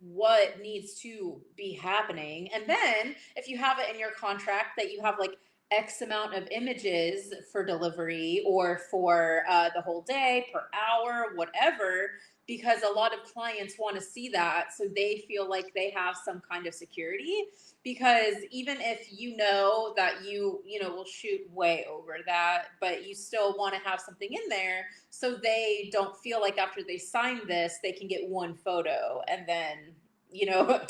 what needs to be happening. And then if you have it in your contract that you have like X amount of images for delivery or for the whole day, per hour, whatever, because a lot of clients want to see that so they feel like they have some kind of security. Because even if you know that will shoot way over that, but you still want to have something in there so they don't feel like after they sign this they can get one photo and then you know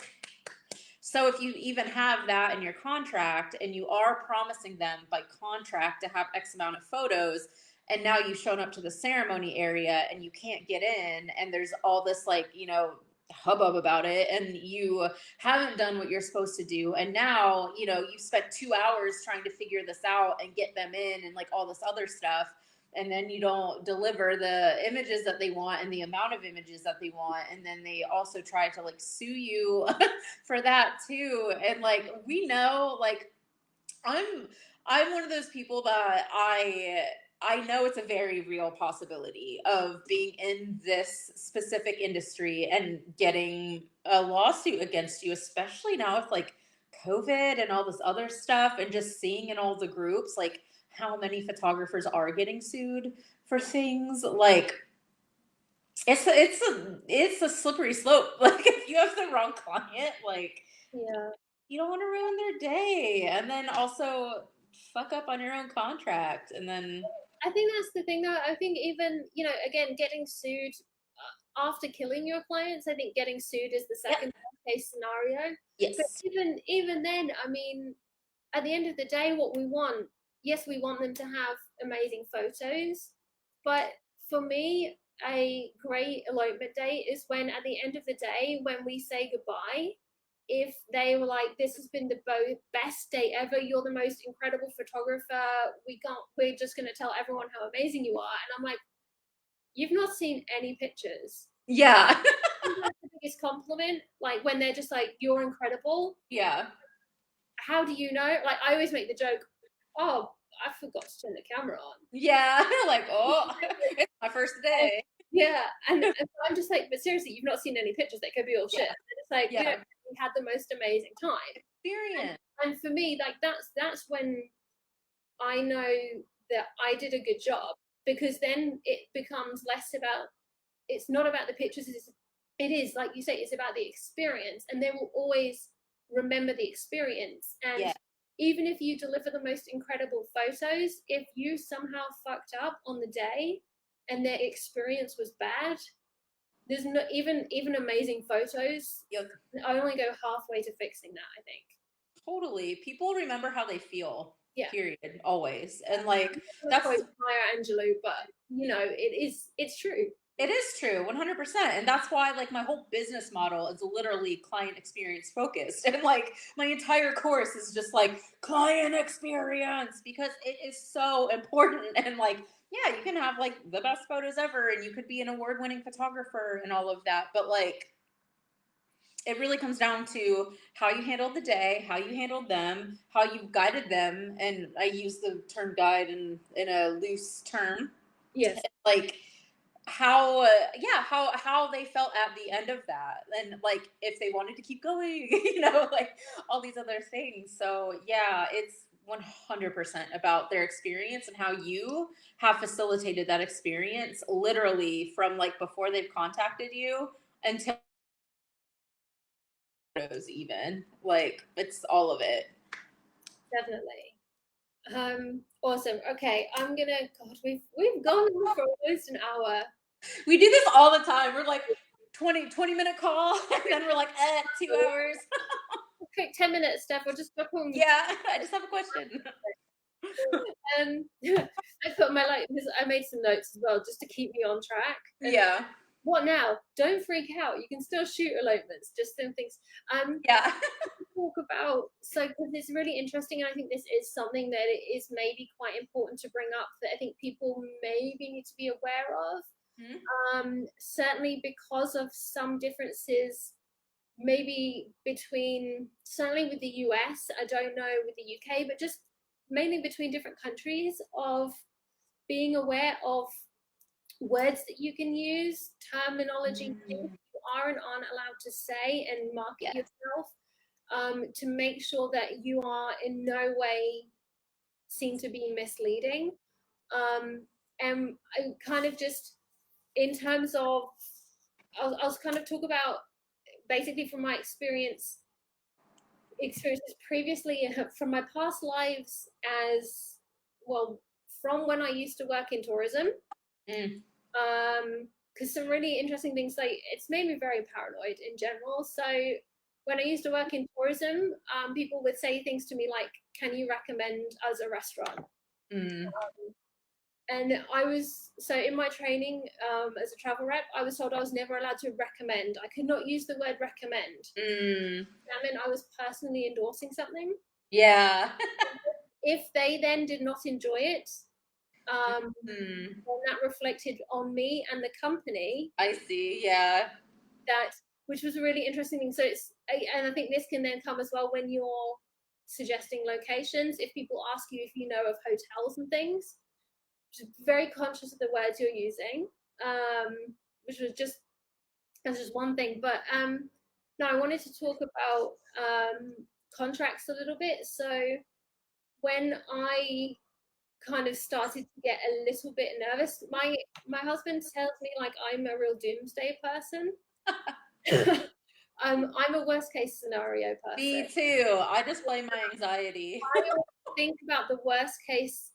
so if you even have that in your contract and you are promising them by contract to have X amount of photos, and now you've shown up to the ceremony area and you can't get in, and there's all this like, hubbub about it, and you haven't done what you're supposed to do, and now, you've spent 2 hours trying to figure this out and get them in and like all this other stuff, and then you don't deliver the images that they want and the amount of images that they want, and then they also try to like sue you for that too. And like we know, like I'm I'm one of those people that I know it's a very real possibility of being in this specific industry and getting a lawsuit against you, especially now with like COVID and all this other stuff, and just seeing in all the groups like how many photographers are getting sued for things. Like it's a slippery slope. Like if you have the wrong client, like Yeah. you don't want to ruin their day, and then also fuck up on your own contract, and then I think that's the thing, though. I think even, again, getting sued after killing your clients, I think getting sued is the yep, second case scenario. But yes, even then, I mean, at the end of the day, what we want, yes, we want them to have amazing photos, but for me, a great elopement day is when, at the end of the day, when we say goodbye, if they were like, "This has been the best day ever. You're the most incredible photographer. We're just going to tell everyone how amazing you are," and I'm like, "You've not seen any pictures." yeah, That's the biggest compliment. Like when they're just like, "You're incredible." yeah, How do you know? Like I always make the joke, "Oh, I forgot to turn the camera on." yeah. Like, oh, it's my first day. Yeah, and I'm just like, but seriously, you've not seen any pictures. That could be all shit. Yeah, And it's like, yeah, we had the most amazing time. And experience. and for me, like that's when I know that I did a good job, because then it becomes less about, it's not about the pictures, it is like you say, it's about the experience, and they will always remember the experience. And Yeah, even if you deliver the most incredible photos, if you somehow fucked up on the day and their experience was bad, there's no, even amazing photos, yeah, I only go halfway to fixing that, I think. totally. People remember how they feel. Yeah. Period. Always, and like I'm gonna that's quote Maya Angelou, but it's true. it is true, 100%. And that's why, like, my whole business model is literally client experience focused. And, like, my entire course is just like client experience because it is so important. And, like, yeah, you can have, like, the best photos ever and you could be an award winning photographer and all of that. But, like, it really comes down to how you handled the day, how you handled them, how you guided them. And I use the term guide in a loose term. Yes, Like, how how they felt at the end of that, and like if they wanted to keep going, like all these other things. So yeah, it's 100% about their experience and how you have facilitated that experience, literally from like before they've contacted you until photos, even like it's all of it. definitely. Awesome. Okay, I'm gonna. God, we've gone on for almost an hour. We do this all the time. We're like 20 minute call and then we're like 2 hours. Quick 10 minutes, Steph. I'll just jump on. Yeah, I just have a question. I put my I made some notes as well just to keep me on track. And Yeah. what now? Don't freak out. You can still shoot elopements. Just some things. Yeah. Talk about, so because it's really interesting, and I think this is something that it is maybe quite important to bring up, that I think people maybe need to be aware of. Certainly because of some differences, maybe between, certainly with the US, I don't know with the UK, but just mainly between different countries, of being aware of words that you can use, terminology, things you are and aren't allowed to say and market Yeah. yourself, to make sure that you are in no way seen to be misleading. And I kind of just, in terms of, I'll kind of talk about basically from my experiences previously, from my past lives, as well, from when I used to work in tourism. Mm. Because some really interesting things, like it's made me very paranoid in general. So when I used to work in tourism, people would say things to me like, "Can you recommend us a restaurant?" Mm. And I was, so in my training, as a travel rep, I was told I was never allowed to recommend. I could not use the word recommend. Mm. That meant I was personally endorsing something. Yeah. If they then did not enjoy it, Mm. then that reflected on me and the company. I see. Yeah. That, which was a really interesting thing. So it's, and I think this can then come as well when you're suggesting locations. If people ask you if you know of hotels and things, just very conscious of the words you're using, which was just, that's just one thing. But no, I wanted to talk about contracts a little bit. So when I kind of started to get a little bit nervous, my husband tells me like I'm a real doomsday person. I'm a worst case scenario Me person. too. I just blame my anxiety. I always think about the worst case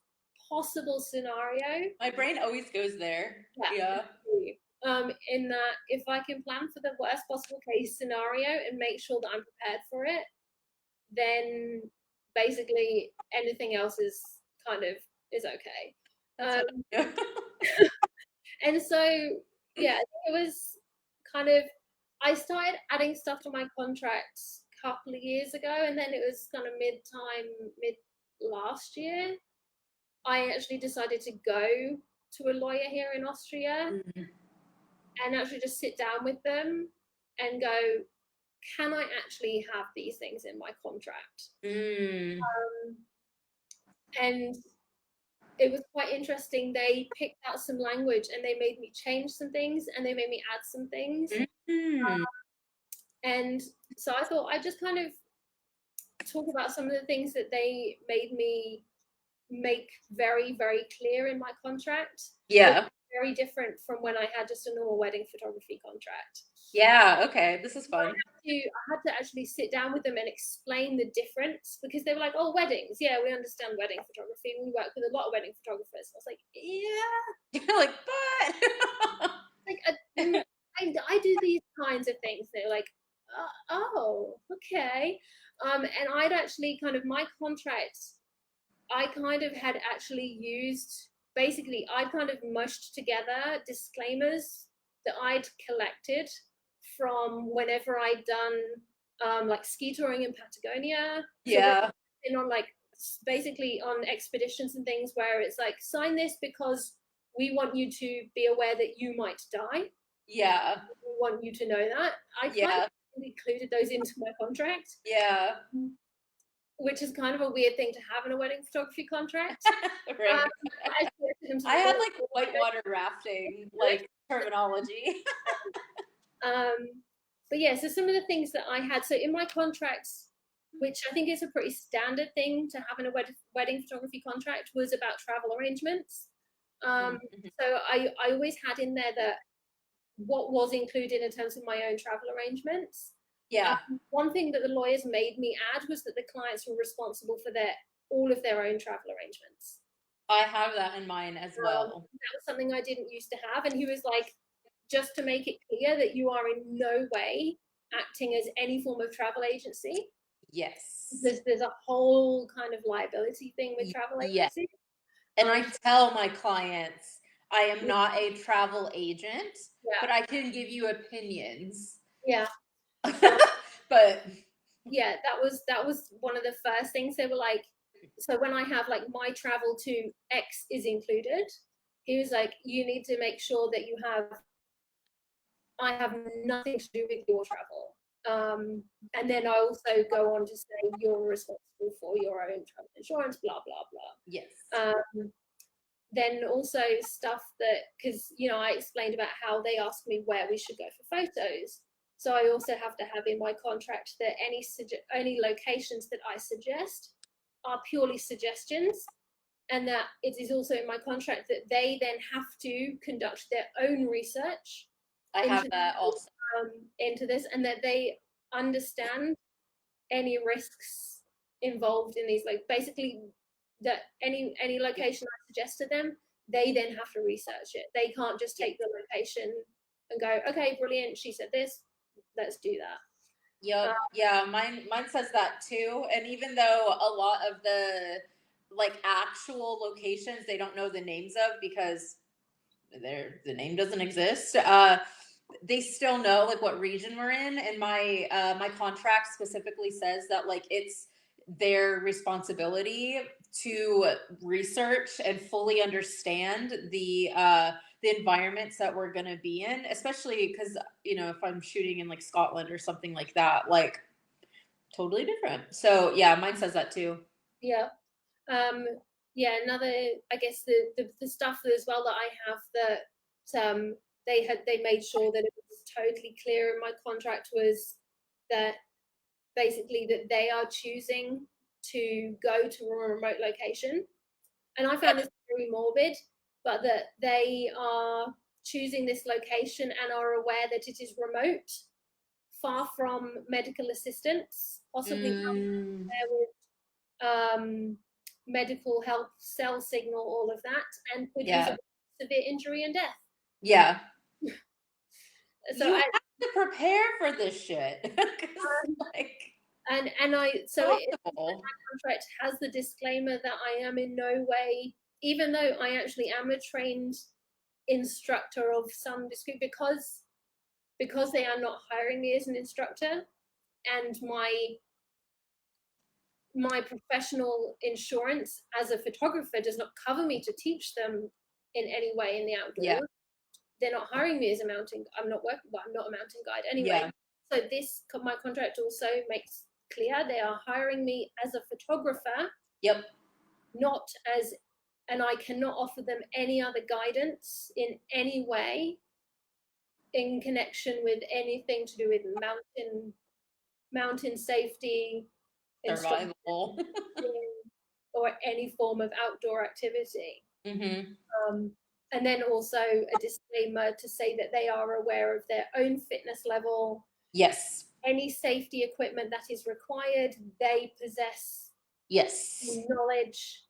possible scenario. My brain always goes there. Yeah. Yeah. In that if I can plan for the worst possible case scenario and make sure that I'm prepared for it, then basically anything else is kind of is okay. That's what Um, I do. and so yeah, I think it was kind of I started adding stuff to my contract a couple of years ago, and then it was kind of mid last year. I actually decided to go to a lawyer here in Austria Mhm. and actually just sit down with them and go, can I actually have these things in my contract? Mm. And it was quite interesting. They picked out some language and they made me change some things and they made me add some things. Mm. And so I thought I'd just kind of talk about some of the things that they made me make very, very clear in my contract. Yeah. Very different from when I had just a normal wedding photography contract. Yeah. Okay. This is fun. I had to actually sit down with them and explain the difference because they were like, "Oh, weddings, yeah, we understand wedding photography. We work with a lot of wedding photographers." I was like, "Yeah, You're like, but like I do these kinds of things." They're like, "Oh, okay," and I'd actually kind of my contract. I kind of had actually used basically I kind of mushed together disclaimers that I'd collected from whenever I'd done like ski touring in Patagonia. So we've yeah. been on like basically on expeditions and things where it's like sign this because we want you to be aware that you might die. Yeah. We want you to know that. I kind of Yeah. included those into my contract, Yeah. which is kind of a weird thing to have in a wedding photography contract. Right. I had like Like, whitewater rafting like terminology. but yeah, so some of the things that I had, so in my contracts, which I think is a pretty standard thing to have in a wedding photography contract, was about travel arrangements. Mm-hmm. So I always had in there that what was included in terms of my own travel arrangements. Yeah. One thing that the lawyers made me add was that the clients were responsible for all of their own travel arrangements. I have that in mine as well. That was something I didn't used to have, and he was like, just to make it clear that you are in no way acting as any form of travel agency. Yes. There's a whole kind of liability thing with travel Yes. agency. And I tell my clients, I am Yeah, not a travel agent, yeah, but I can give you opinions. yeah. But Yeah, that was one of the first things they were like. So when I have like my travel to X is included, he was like, you need to make sure that you have I have nothing to do with your travel. And then I also go on to say you're responsible for your own travel insurance, blah blah yes. blah. Then also stuff that because I explained about how they asked me where we should go for photos. So I also have to have in my contract that any locations that I suggest are purely suggestions, and that it is also in my contract that they then have to conduct their own research I have into that also. into this, and that they understand any risks involved in these. Like basically, that any location I suggest to them, they then have to research it. They can't just take the location and go, okay, brilliant. She said this. Let's do that. Yep. Yeah, mine says that too. And even though a lot of the like actual locations they don't know the names of because the name doesn't exist. They still know like what region we're in, and my contract specifically says that like it's their responsibility to research and fully understand the environments that we're going to be in, especially because if I'm shooting in like Scotland or something like that, like totally different. So yeah, mine says that too. Yeah. Yeah, another I guess the stuff as well that I have that they made sure that it was totally clear in my contract was that basically that they are choosing to go to a remote location. And I found this very morbid, but that they are choosing this location and are aware that it is remote far from medical assistance, possibly Mm, there with medical help, cell signal, all of that, and could yeah. result in severe injury and death. Yeah. So You have to prepare for this shit. Because, like, and I so it, possible. contract has the disclaimer that I am in no way, even though I actually am a trained instructor of some degree, because they are not hiring me as an instructor, and my professional insurance as a photographer does not cover me to teach them in any way in the Yeah. outdoors. They're not hiring me as a mountain. I'm not working, but I'm not a mountain guide anyway. Yeah. So this my contract also makes clear they are hiring me as a photographer, Yep. not as, and I cannot offer them any other guidance in any way in connection with anything to do with mountain safety, instruction, Survival. or any form of outdoor activity. Mm-hmm. Um, and then also a disclaimer to say that they are aware of their own fitness level, Yes. any safety equipment that is required, they possess Yes. knowledge,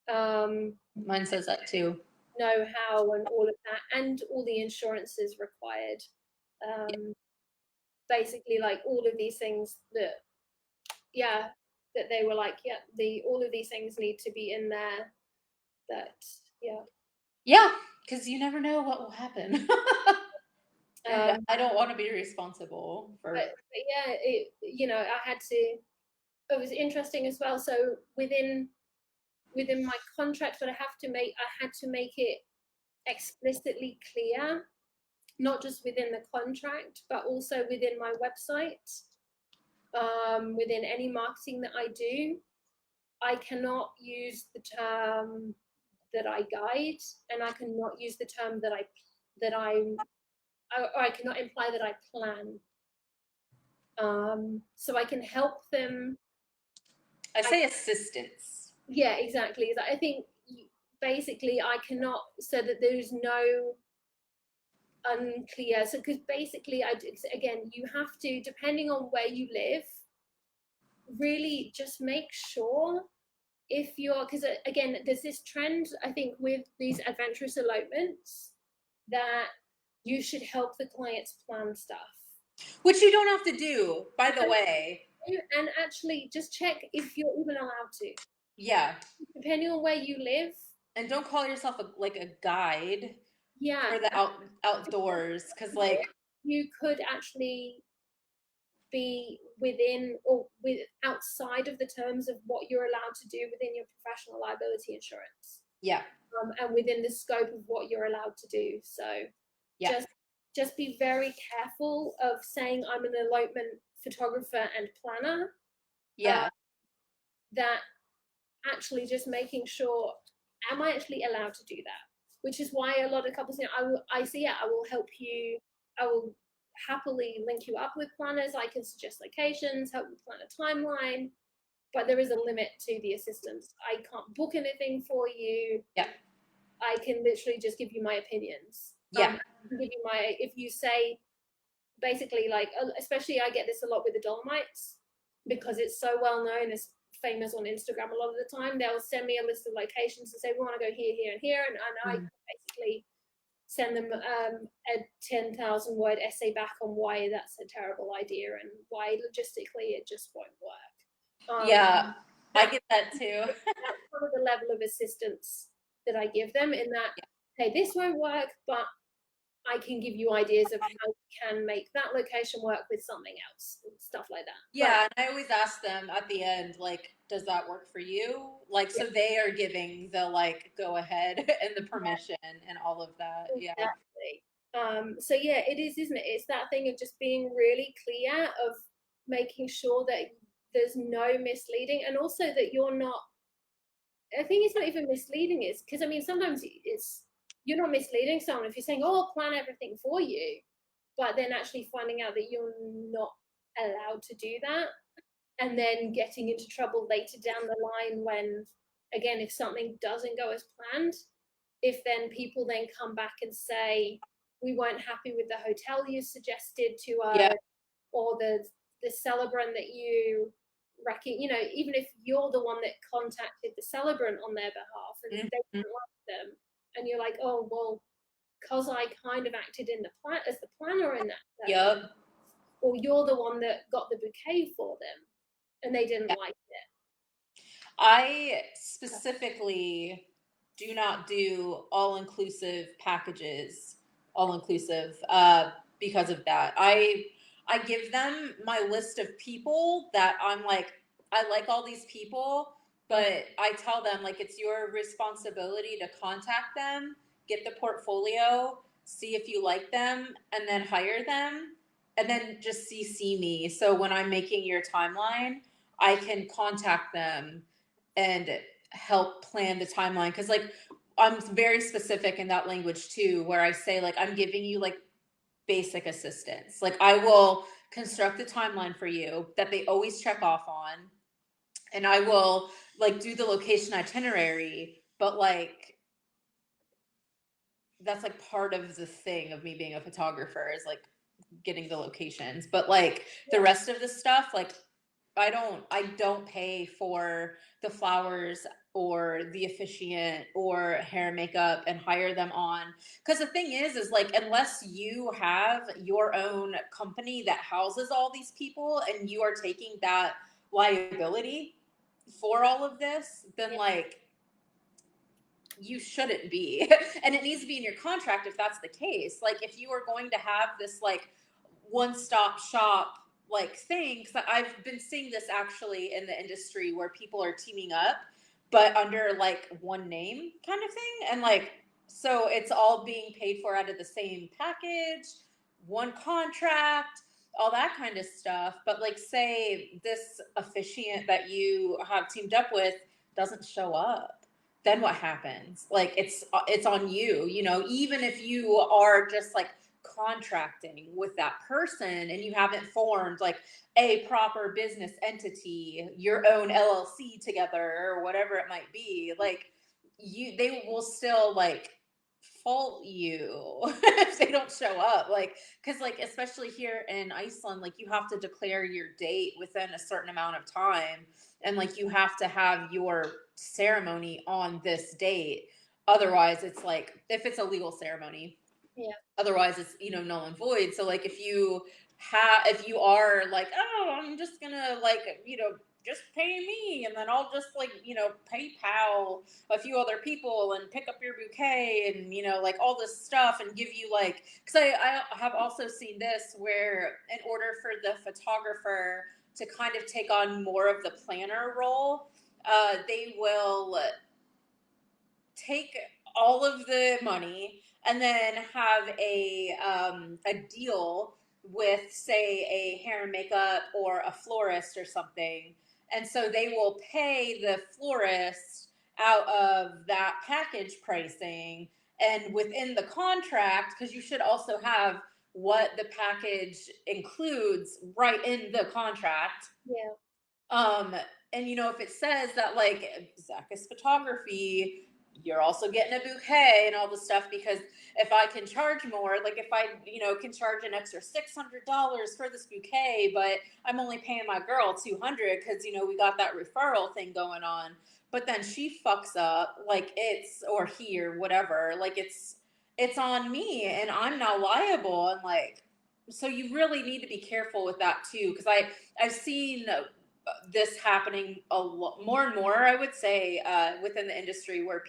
Mine says that too. know how, and all of that, and all the insurances required. Yeah. Basically, like all of these things that, yeah, that they were like, yeah, all of these things need to be in there. That, yeah. Yeah. Because you never know what will happen. And Um, I don't want to be responsible for. but yeah, I had to. It was interesting as well. So within my contract, but I had to make it explicitly clear, not just within the contract, but also within my website, within any marketing that I do. I cannot use the term that I guide, and I cannot use the term or I cannot imply that I plan. So I can help them. I say assistance. Yeah, exactly. I think basically I cannot, so that there's no unclear. So because basically, again, you have to, depending on where you live, really just make sure if you're, because again, there's this trend, I think, with these adventurous elopements that you should help the clients plan stuff. Which you don't have to do, by the way. And actually, just check if you're even allowed to. Yeah. Depending on where you live. And don't call yourself like a guide Yeah. for the outdoors, because like You could actually be within or with outside of the terms of what you're allowed to do within your professional liability insurance. yeah. And within the scope of what you're allowed to do. So Yeah. just be very careful of saying I'm an elopement photographer and planner. Yeah. That actually just making sure, am I actually allowed to do that? Which is why a lot of couples say, I will help you. I will happily link you up with planners. I can suggest locations, help you plan a timeline, but there is a limit to the assistance. I can't book anything for you. Yeah. I can literally just give you my opinions. Yeah. Give you if you say, basically, like, especially I get this a lot with the Dolomites because it's so well known, as famous on Instagram a lot of the time. They'll send me a list of locations and say, we want to go here, here, and here, and I basically send them a 10,000 word essay back on why that's a terrible idea and why logistically it just won't work. Yeah. I get that too. That's kind of the level of assistance that I give them, in that, hey, this won't work, but I can give you ideas of how you can make that location work with something else and stuff like that. Yeah, and I always ask them at the end, like, does that work for you? Like, so they are giving the like go ahead and the permission and all of that. Yeah. Exactly. So yeah, it is, isn't it? It's that thing of just being really clear, of making sure that there's no misleading, and also that you're not. I think it's not even misleading. It's because, I mean, sometimes you're not misleading someone if you're saying, "Oh, I'll plan everything for you," but then actually finding out that you're not allowed to do that, and then getting into trouble later down the line when, again, if something doesn't go as planned, if then people then come back and say, we weren't happy with the hotel you suggested to us, Yeah. or the celebrant that you reckon, you know, even if you're the one that contacted the celebrant on their behalf and they didn't like them, and you're like, oh well, because I kind of acted in the plan as the planner in that ceremony, Yep. or you're the one that got the bouquet for them and they didn't Yeah. like it. I specifically do not do all inclusive packages, all inclusive, because of that. I give them my list of people that I'm like, I like all these people, but I tell them like it's your responsibility to contact them, get the portfolio, see if you like them, and then hire them, and then just CC me. So when I'm making your timeline, I can contact them and help plan the timeline, because like I'm very specific in that language too, where I say like I'm giving you like basic assistance. Like I will construct the timeline for you that they always check off on, and I will like do the location itinerary, but like that's like part of the thing of me being a photographer is like getting the locations. But like the Yeah. rest of the stuff, like I don't pay for the flowers or the officiant or hair and makeup and hire them on, because the thing is like unless you have your own company that houses all these people and you are taking that liability for all of this, then Yeah. like you shouldn't be. And it needs to be in your contract if that's the case. Like if you are going to have this like one-stop shop like thing, because I've been seeing this actually in the industry where people are teaming up but under like one name kind of thing, and like so it's all being paid for out of the same package, one contract, all that kind of stuff. But like say this officiant that you have teamed up with doesn't show up, then what happens? Like it's on you, you know, even if you are just like contracting with that person and you haven't formed like a proper business entity, your own LLC together or whatever it might be, like they will still like fault you if they don't show up, like because like especially here in Iceland, like you have to declare your date within a certain amount of time, and like you have to have your ceremony on this date, otherwise it's like if it's a legal ceremony, Yeah. otherwise it's, you know, null and void. So like if you are like, oh, I'm just gonna like, you know, just pay me and then I'll just like, you know, PayPal a few other people and pick up your bouquet and, you know, like all this stuff and give you like, because I have also seen this where in order for the photographer to kind of take on more of the planner role, they will take all of the money and then have a deal with say a hair and makeup or a florist or something, and so they will pay the florist out of that package pricing, and within the contract, because you should also have what the package includes right in the contract. Yeah. um, and you know, if it says that like Zakas photography, you're also getting a bouquet and all this stuff, because if I can charge more, like if I, you know, can charge an extra $600 for this bouquet, but I'm only paying my girl 200 because, you know, we got that referral thing going on. But then she fucks up, like it's, or he or whatever, like it's on me and I'm now liable. And like, so you really need to be careful with that too, because I've seen this happening a lot more and more, I would say, within the industry, where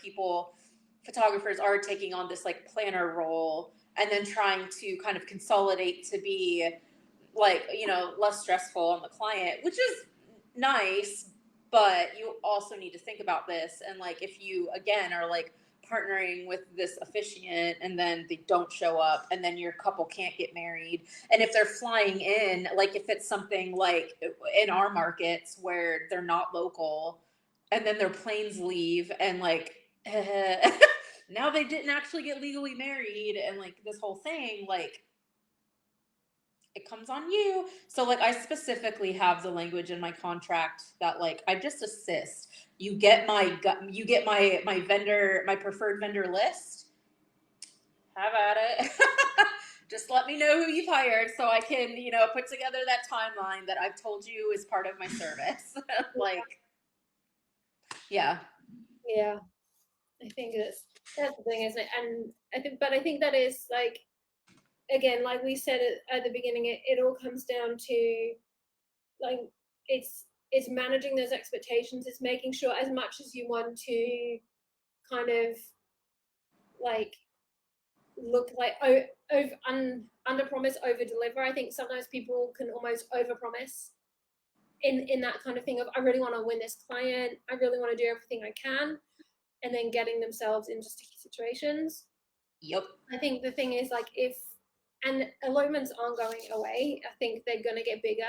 photographers are taking on this like planner role and then trying to kind of consolidate to be like, you know, less stressful on the client, which is nice. But you also need to think about this, and like if you again are like partnering with this officiant and then they don't show up and then your couple can't get married, and if they're flying in, like if it's something like in our markets where they're not local and then their planes leave and like now they didn't actually get legally married and like this whole thing, like it comes on you. So like I specifically have the language in my contract that like I just assist. You get my vendor, my preferred vendor list. Have at it. just let me know who you've hired so I can, put together that timeline that I've told you is part of my service. Like, yeah. Yeah, I think that's the thing, isn't it? And I think that is like, again, like we said at the beginning, it all comes down to like it's managing those expectations. It's making sure, as much as you want to kind of like look like under promise, over deliver. I think sometimes people can almost over promise in that kind of thing of, I really want to win this client, I really want to do everything I can, and then getting themselves into sticky situations. Yep. I think the thing is, like, if and elopements aren't going away. I think they're going to get bigger.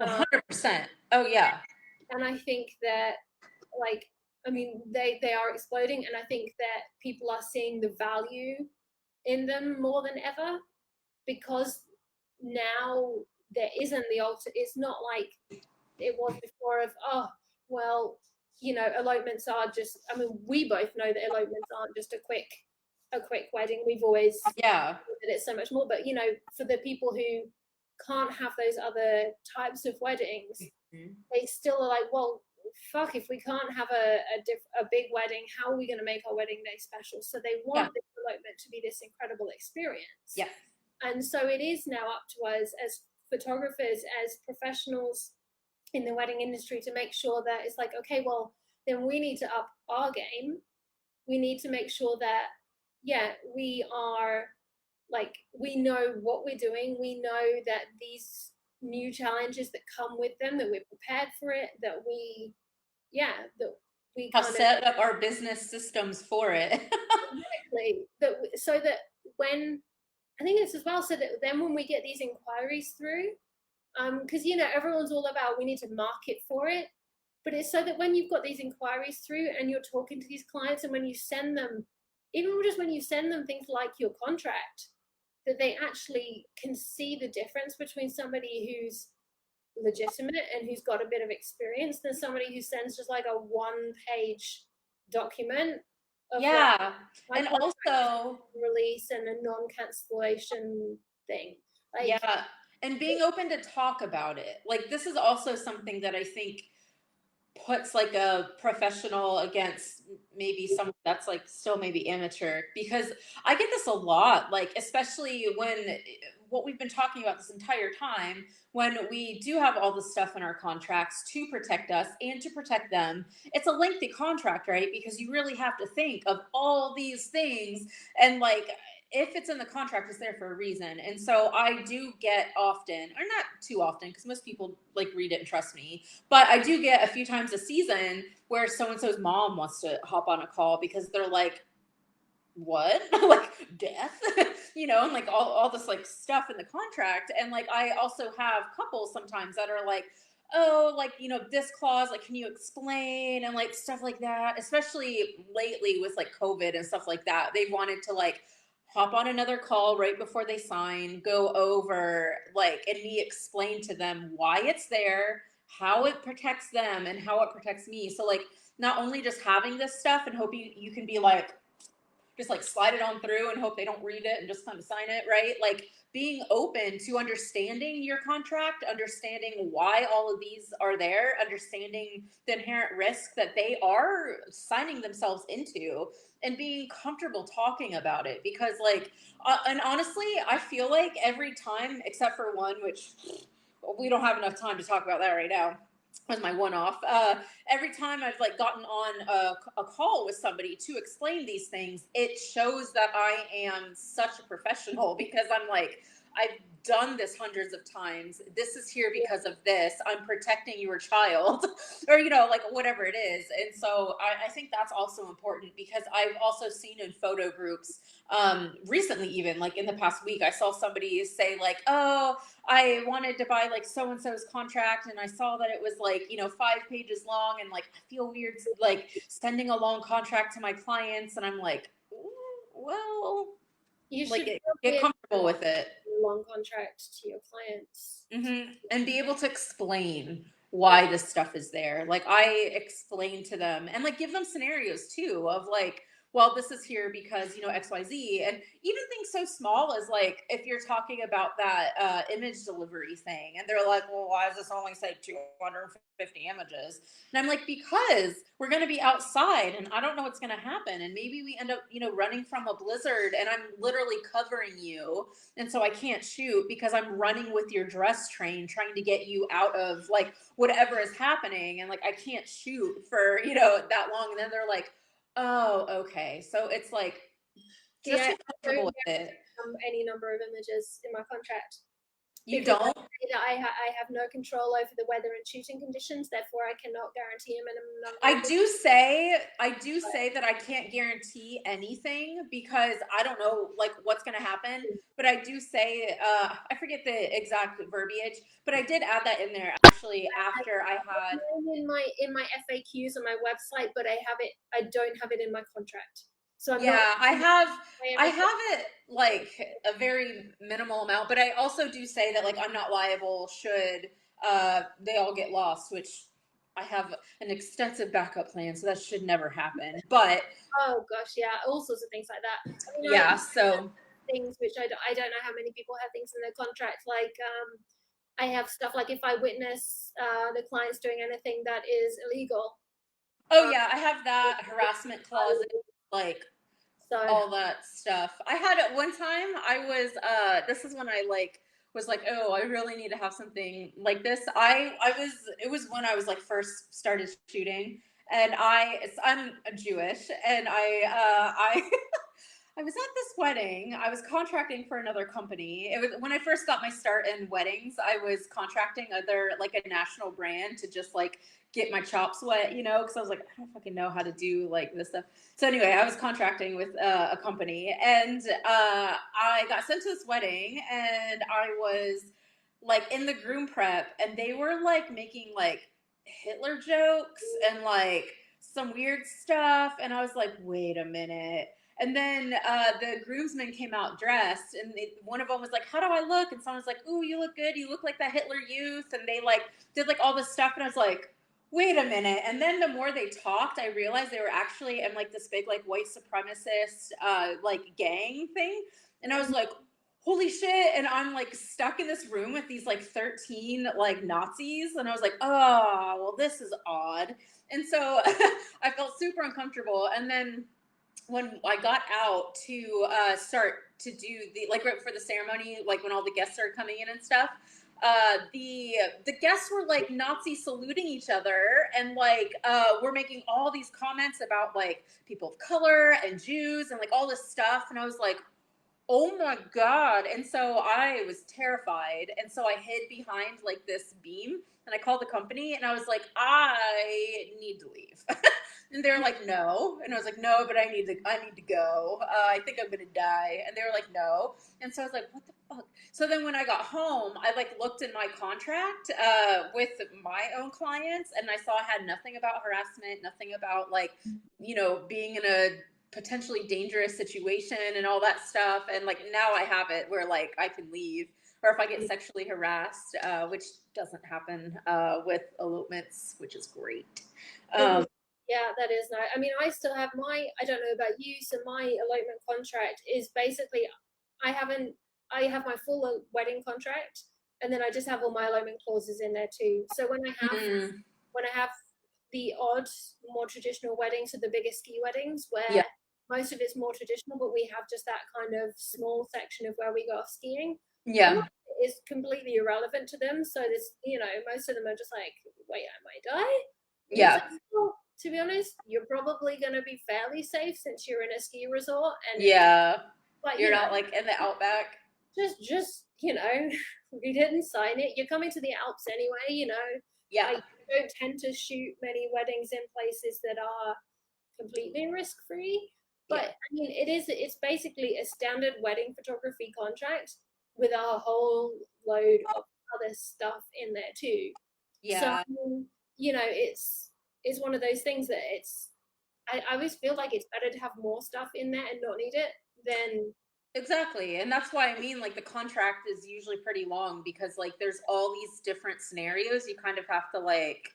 100%. Oh, yeah. And I think that, like, I mean, they are exploding, and I think that people are seeing the value in them more than ever, because now there isn't the alter. It's not like it was before of, oh, well, elopements are just, I mean, we both know that elopements aren't just a quick wedding. We've always Yeah. that it's so much more, but for the people who can't have those other types of weddings, Mm-hmm. they still are like, well, fuck, if we can't have a big wedding, how are we going to make our wedding day special? So they want this elopement to be this incredible experience. Yeah. And so it is now up to us as photographers, as professionals in the wedding industry, to make sure that it's like, okay, well, then we need to up our game. We need to make sure that, yeah, we are like, we know what we're doing. We know that these new challenges that come with them, that we're prepared for it, that we Have kind of set up our business systems for it. exactly that, so that when, I think it's as well, so that then when we get these inquiries through, because everyone's all about, we need to market for it, but it's so that when you've got these inquiries through and you're talking to these clients, and when you send them, even just when you send them things like your contract, that they actually can see the difference between somebody who's legitimate and who's got a bit of experience than somebody who sends just like a 1-page document of Yeah. like, And also, release and a non-cancellation thing. Like, yeah. And being open to talk about it. Like, this is also something that I think puts like a professional against maybe someone that's like still maybe amateur, because I get this a lot, like especially when what we've been talking about this entire time, when we do have all this stuff in our contracts to protect us and to protect them. It's a lengthy contract, right? Because you really have to think of all these things, and like if it's in the contract, it's there for a reason. And so I do get often, or not too often, because most people like read it and trust me, but I do get a few times a season where so and so's mom wants to hop on a call because they're like, what? Like death? And like all this like stuff in the contract. And like I also have couples sometimes that are like, oh, like, this clause, like, can you explain? And like stuff like that, especially lately with like COVID and stuff like that. They wanted to like hop on another call right before they sign, go over like, and me explain to them why it's there, how it protects them, and how it protects me. So like not only just having this stuff and hoping you can be like, just like slide it on through and hope they don't read it and just kind of sign it, right? Like being open to understanding your contract, understanding why all of these are there, understanding the inherent risk that they are signing themselves into, and being comfortable talking about it. Because like, and honestly, I feel like every time except for one, which we don't have enough time to talk about that right now, was my one-off. Every time I've like gotten on a call with somebody to explain these things, it shows that I am such a professional, because I'm like, I've done this hundreds of times. This is here because of this. I'm protecting your child, or like whatever it is. And so I think that's also important, because I've also seen in photo groups recently, even like in the past week, I saw somebody say like, oh, I wanted to buy like so and so's contract, and I saw that it was like 5 pages long, and like I feel weird like sending a long contract to my clients, and I'm like, well, you like should get comfortable with it. Long contract to your clients, and be able to explain why this stuff is there. Like I explain to them, and like give them scenarios too of like, well, this is here because, you know, XYZ. And even things so small as like if you're talking about that image delivery thing, and they're like, well, why does this only say 250 images? And I'm like, because we're going to be outside and I don't know what's going to happen. And maybe we end up, you know, running from a blizzard and I'm literally covering you. And so I can't shoot because I'm running with your dress train trying to get you out of like whatever is happening. And like, I can't shoot for, you know, that long. And then they're like, oh, okay. So it's like, See, just I be comfortable don't with it. any number of images in my contract You because I don't? say that I have no control over the weather and shooting conditions, therefore I cannot guarantee a minimum number of I do say that I can't guarantee anything because I don't know like what's going to happen. But I do say, I forget the exact verbiage, but I did add that in there actually after I had. in my FAQs on my website, but I don't have it in my contract. So I'm not Yeah, I have it like a very minimal amount, but I also do say that like I'm not liable should they all get lost, which I have an extensive backup plan, so that should never happen. But oh gosh, yeah, all sorts of things like that. I mean, yeah, I so things which I don't know how many people have things in their contract. Like I have stuff like if I witness the client's doing anything that is illegal. oh yeah, I have that harassment clause, like So all that stuff. I had at one time I was this is when I like was like, oh, I really need to have something like this. I was it was when I was like first started shooting and I'm Jewish and I I was at this wedding. I was contracting for another company. It was when I first got my start in weddings. I was contracting other like a national brand to just like get my chops wet, you know, because I was like, I don't fucking know how to do like this stuff. So anyway, I was contracting with a company, and I got sent to this wedding, and I was like in the groom prep, and they were like making like Hitler jokes and like some weird stuff, and I was like, wait a minute. And then the groomsmen came out dressed, and one of them was like, "How do I look?" And someone was like, "Ooh, you look good. You look like that Hitler Youth." And they like did like all this stuff, and I was like, "Wait a minute." And then the more they talked, I realized they were actually in like this big like white supremacist like gang thing, and I was like, "Holy shit!" And I'm like stuck in this room with these like 13 like Nazis, and I was like, "Oh, well, this is odd." And so I felt super uncomfortable, and then when I got out to start to do the like right for the ceremony, like when all the guests started coming in and stuff, the guests were like Nazi saluting each other and like we're making all these comments about like people of color and Jews and like all this stuff, and I was like, oh my god. And so I was terrified, and so I hid behind like this beam and I called the company and I was like, I need to leave. And they were like, no. And I was like, no, but I need to go. I think I'm gonna die. And they were like, no. And so I was like, what the fuck? So then when I got home, I like looked in my contract with my own clients, and I saw I had nothing about harassment, nothing about like, you know, being in a potentially dangerous situation and all that stuff. And like now I have it where like I can leave, or if I get sexually harassed, which doesn't happen with elopements, which is great. Um, yeah, that is nice. I mean, I still have my, I don't know about you, so my elopement contract is basically, I haven't, I have my full wedding contract, and then I just have all my elopement clauses in there too. So mm, when I have the odd, more traditional weddings, so the bigger ski weddings, yeah, where most of it's more traditional, but we have just that kind of small section of where we go off skiing. A yeah, lot of it is completely irrelevant to them. So this, you know, most of them are just like, wait, I might die. And it's yeah, like, well, to be honest, you're probably going to be fairly safe since you're in a ski resort, and yeah. but You're you know, not like in the outback. just you know, we didn't sign it. You're coming to the Alps anyway. You know, Yeah, I don't tend to shoot many weddings in places that are completely risk free. But yeah, I mean, it's basically a standard wedding photography contract with a whole load of other stuff in there too. So yeah. I mean, you know, it's one of those things that I always feel like it's better to have more stuff in there and not need it than Exactly. And that's why I mean like the contract is usually pretty long because like there's all these different scenarios you kind of have to like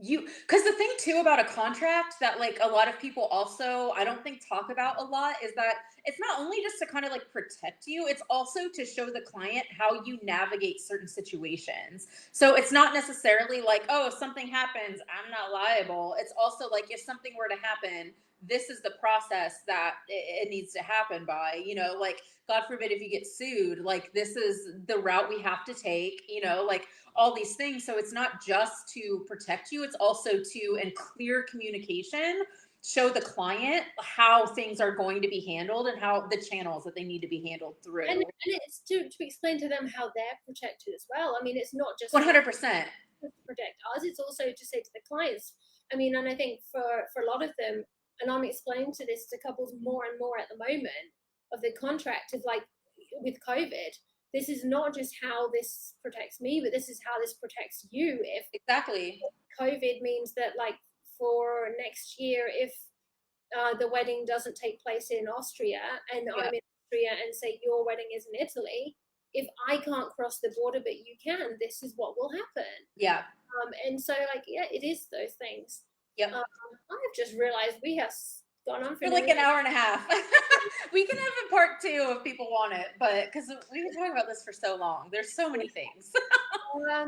Because the thing too about a contract that like a lot of people also I don't think talk about a lot is that it's not only just to kind of like protect you, it's also to show the client how you navigate certain situations. So it's not necessarily like, oh, if something happens, I'm not liable. It's also like if something were to happen, this is the process that it needs to happen by, like God forbid if you get sued, like this is the route we have to take, like all these things. So it's not just to protect you, it's also to, in clear communication, show the client how things are going to be handled and how the channels that they need to be handled through. And it's to explain to them how they're protected as well. I mean, it's not just 100%. to protect us, it's also to say to the clients. I mean, and I think for a lot of them, and I'm explaining to this to couples more and more at the moment of the contract of like with COVID, this is not just how this protects me, but this is how this protects you. If Exactly. COVID means that like for next year, if the wedding doesn't take place in Austria and Yeah. I'm in Austria and say your wedding is in Italy, if I can't cross the border but you can, this is what will happen. Yeah. And so like yeah, it is those things. Yep. I've just realized we have gone on for For like an hour and a half. We can have a part two if people want it, but because we've been talking about this for so long, there's so many things.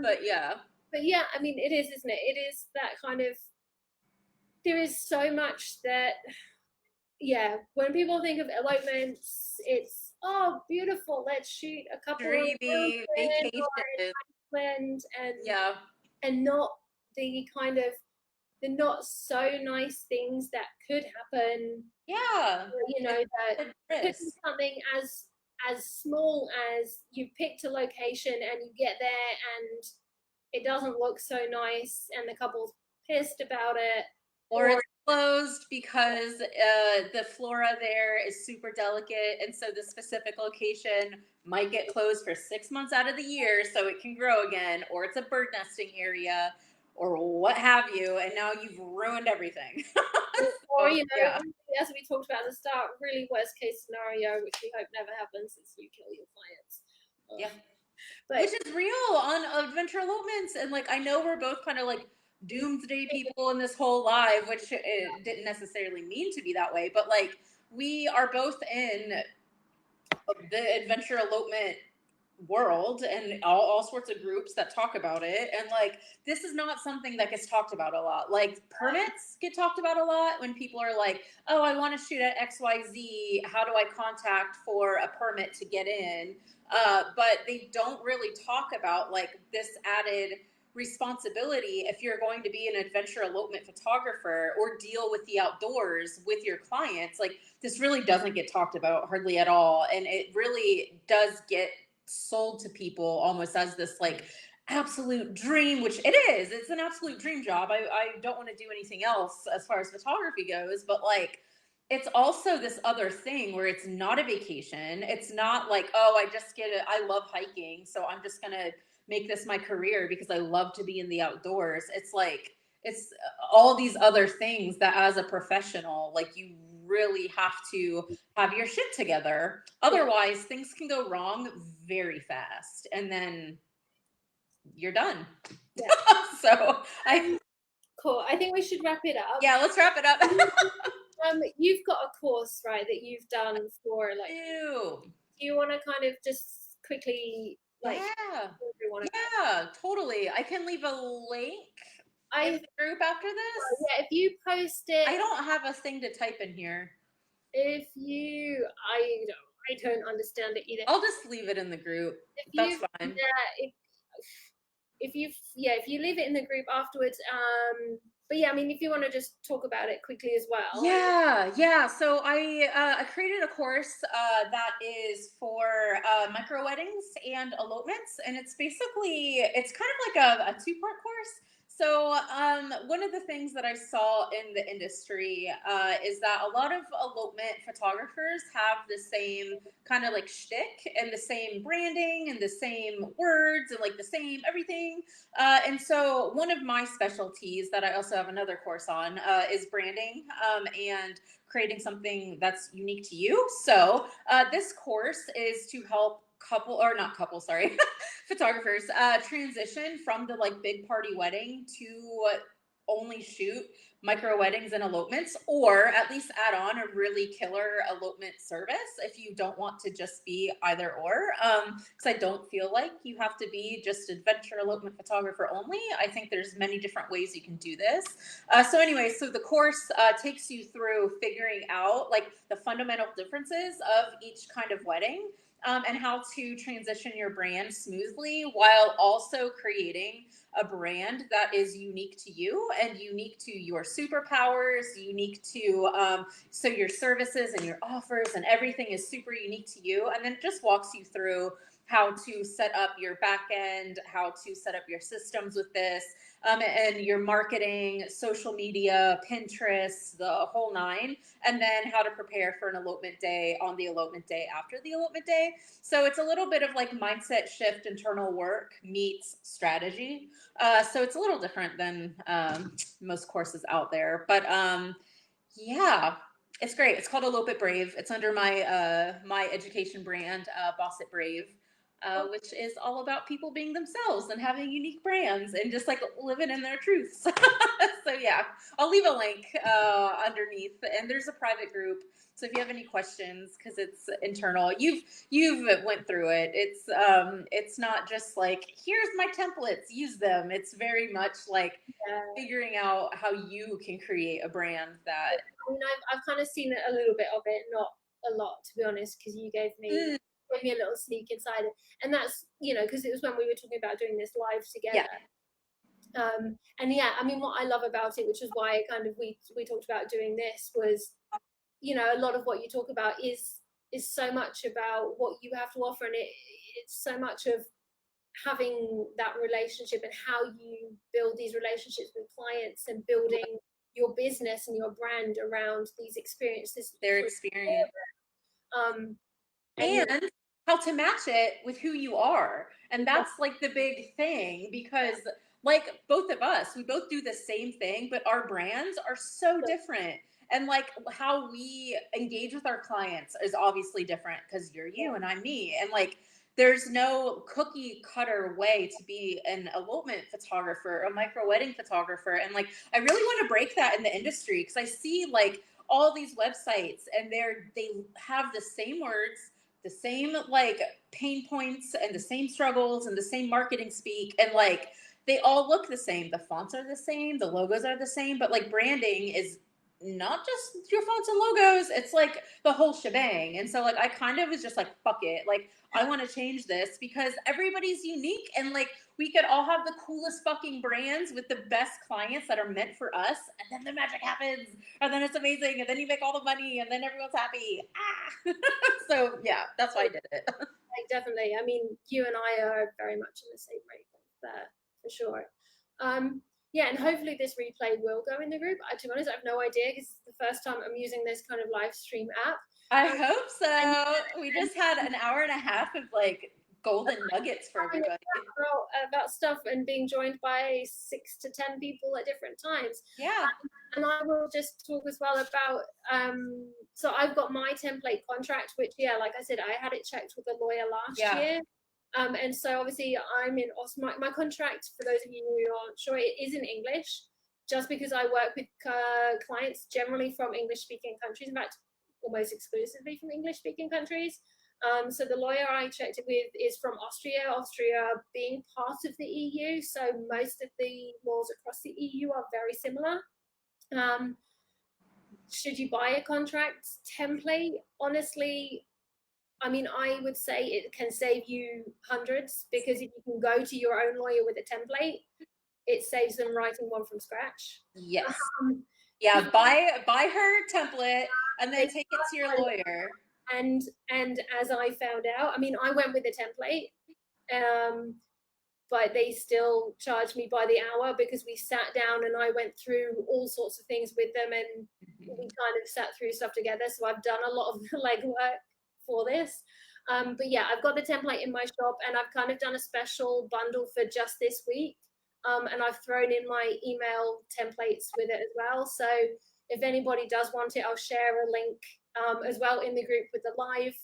But yeah. But yeah, I mean, it is, isn't it? It is that kind of. There is so much that, yeah. When people think of elopements, it's oh beautiful. Let's shoot a couple of Dreamy mountain vacation. or an island, Yeah. and not the kind of the not so nice things that could happen. Yeah. You know that could be Risk. something as small as you picked a location and you get there and it doesn't look so nice and the couple's pissed about it, Or it's closed because the flora there is super delicate, and so the specific location might get closed for 6 months out of the year so it can grow again, or it's a bird nesting area, or what have you, and now you've ruined everything. or So, yeah. as we talked about at the start, really worst case scenario, which we hope never happens, is you kill your clients. Yeah. But Which is real on adventure elopements, and like I know we're both kind of like doomsday people in this whole live, which it didn't necessarily mean to be that way, but like we are both in the adventure elopement world and all sorts of groups that talk about it, and like this is not something that gets talked about a lot. Like permits get talked about a lot when people are like, oh, I want to shoot at XYZ, how do I contact for a permit to get in? But they don't really talk about like this added responsibility if you're going to be an adventure elopement photographer or deal with the outdoors with your clients. Like this really doesn't get talked about hardly at all, and it really does get sold to people almost as this like absolute dream, which it is. It's an absolute dream job. I don't want to do anything else as far as photography goes, but like it's also this other thing where it's not a vacation. It's not like, oh, I just get it. I love hiking, so I'm just going to make this my career because I love to be in the outdoors. It's like it's all these other things that as a professional, like you really have to have your shit together. Otherwise, things can go wrong very fast and then you're done. yeah, So I cool. I think we should wrap it up. yeah, let's wrap it up. You've got a course, right, that you've done for like. Ew. Do you want to kind of just quickly like Yeah. everyone? Yeah, totally. I can leave a link in the group after this. Yeah, if you post it, I don't have a thing to type in here. if you, I don't understand it either. I'll just leave it in the group. If That's you, fine. yeah, if you, yeah, if you leave it in the group afterwards, but yeah, I mean, if you want to just talk about it quickly as well. Yeah. So I created a course that is for micro weddings and elopements, and it's kind of like a two-part course. So one of the things that I saw in the industry is that a lot of elopement photographers have the same kind of like shtick and the same branding and the same words and like the same everything. And so one of my specialties that I also have another course on is branding and creating something that's unique to you. So this course is to help sorry, photographers transition from the like big party wedding to only shoot micro weddings and elopements, or at least add on a really killer elopement service if you don't want to just be either or. Because I don't feel like you have to be just adventure elopement photographer only. I think there's many different ways you can do this. So anyway, so the course takes you through figuring out like the fundamental differences of each kind of wedding. And how to transition your brand smoothly while also creating a brand that is unique to you and unique to your superpowers, unique to so your services and your offers and everything is super unique to you. And then it just walks you through how to set up your back end, how to set up your systems with this, and your marketing, social media, Pinterest, the whole nine, and then how to prepare for an elopement day on the elopement day after the elopement day. So it's a little bit of like mindset shift, internal work meets strategy. So it's a little different than most courses out there, but yeah, it's great. It's called Elope It Brave. It's under my education brand, Boss It Brave, which is all about people being themselves and having unique brands and just like living in their truths. So yeah, I'll leave a link underneath, and there's a private group. So if you have any questions, because it's internal, you've went through it. It's not just like here's my templates, use them. It's very much like figuring out how you can create a brand that. I mean, I've kind of seen a little bit of it, not a lot, to be honest, because you gave me a little sneak inside it, and that's because it was when we were talking about doing this live together. Yeah. And yeah, I mean, what I love about it, which is why kind of we talked about doing this, was a lot of what you talk about is so much about what you have to offer, and it's so much of having that relationship and how you build these relationships with clients and building your business and your brand around these experiences, Their experience. And how to match it with who you are. And that's like the big thing, because like both of us, we both do the same thing, but our brands are so different. And like how we engage with our clients is obviously different because you're you and I'm me. And like there's no cookie cutter way to be an elopement photographer, a micro wedding photographer. And like I really want to break that in the industry, because I see like all these websites and they have the same words, the same like pain points and the same struggles and the same marketing speak, and like they all look the same. The fonts are the same, the logos are the same, but like branding is not just your fonts and logos, it's like the whole shebang. And so like I kind of was just like fuck it, like I want to change this because everybody's unique, and like we could all have the coolest fucking brands with the best clients that are meant for us, and then the magic happens, and then it's amazing, and then you make all the money, and then everyone's happy. So yeah, that's why I did it. Like, definitely. I mean, you and I are very much in the same wavelength there, for sure. Yeah, and hopefully this replay will go in the group. To be honest, I have no idea, because it's the first time I'm using this kind of live stream app. I hope so. We just had an hour and a half of like golden nuggets for everybody. About stuff and being joined by 6 to 10 people at different times. Yeah. And I will just talk as well about so I've got my template contract, which like I said, I had it checked with a lawyer last year. And so obviously I'm in my contract, for those of you who aren't sure, it is in English, just because I work with clients generally from English speaking countries, in fact almost exclusively from English speaking countries. So the lawyer I checked it with is from Austria being part of the EU, so most of the laws across the EU are very similar. Should you buy a contract template? Honestly, I mean, I would say it can save you hundreds, because if you can go to your own lawyer with a template, it saves them writing one from scratch. Yes. Yeah, buy her template and then take it to your lawyer. And as I found out, I mean, I went with a template, but they still charged me by the hour, because we sat down and I went through all sorts of things with them, and we kind of sat through stuff together. So I've done a lot of the legwork for this. But yeah, I've got the template in my shop, and I've kind of done a special bundle for just this week. And I've thrown in my email templates with it as well. So if anybody does want it, I'll share a link as well in the group with the live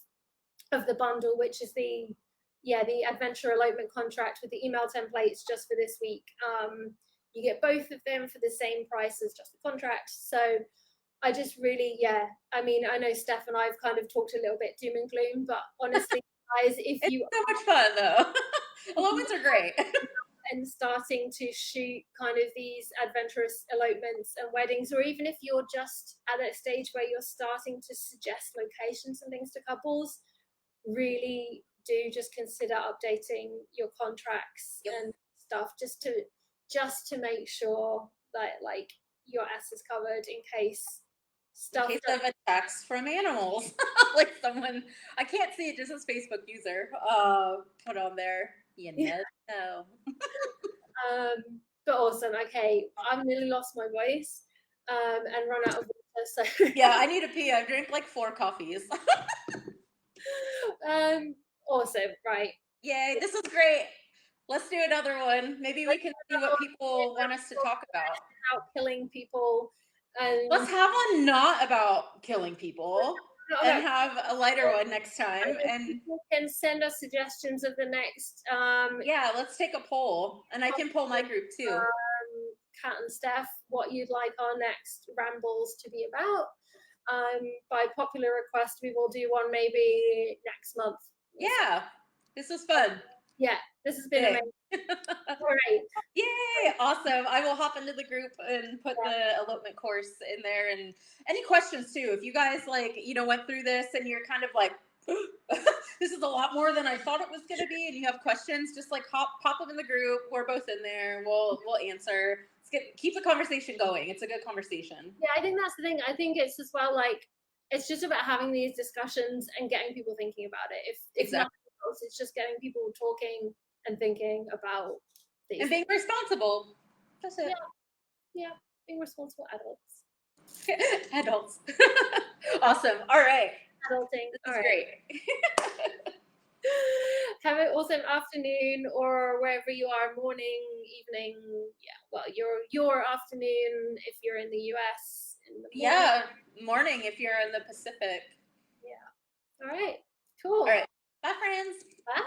of the bundle, which is the adventure elopement contract with the email templates just for this week. you get both of them for the same price as just the contract. So I just really, yeah, I mean, I know Steph and I've kind of talked a little bit doom and gloom, but honestly, guys, if It's you so much fun though. Elopements are great. and starting to shoot kind of these adventurous elopements and weddings, or even if you're just at a stage where you're starting to suggest locations and things to couples, really do just consider updating your contracts Yep. and stuff just to make sure that like your ass is covered in case In stuff case of attacks from animals. Like someone, I can't see it, just as Facebook user put on there. You never know. but awesome. Okay, I've nearly lost my voice and run out of water. So Yeah, I need to pee. I've drank like 4 coffees. awesome. Right. Yay, this is great. Let's do another one. Maybe we Let's can see what people want us to talk about. about killing people and Let's have one not about killing people not and about have a lighter one next time. And people can send us suggestions of the next yeah, let's take a poll. And I can poll my group too. Kat and Steph what you'd like our next rambles to be about. By popular request, we will do one maybe next month. Yeah, this was fun. Yeah, this has been amazing. All right. Yay! Awesome. I will hop into the group and put the elopement course in there. And any questions too. If you guys went through this and you're kind of like, this is a lot more than I thought it was going to be, and you have questions, just like pop them in the group. We're both in there. We'll answer. Keep the conversation going. It's a good conversation. Yeah, I think that's the thing. I think it's as well like it's just about having these discussions and getting people thinking about it. If Exactly. nothing else, it's just getting people talking and thinking about these And being responsible. That's it. Yeah, being responsible adults. Adults. Awesome. All right. Adulting. This is great. Have an awesome afternoon or wherever you are, morning, evening. Yeah, well, your afternoon if you're in the US. In the morning. Yeah, morning if you're in the Pacific. Yeah. All right. Cool. All right. Bye, friends. Bye.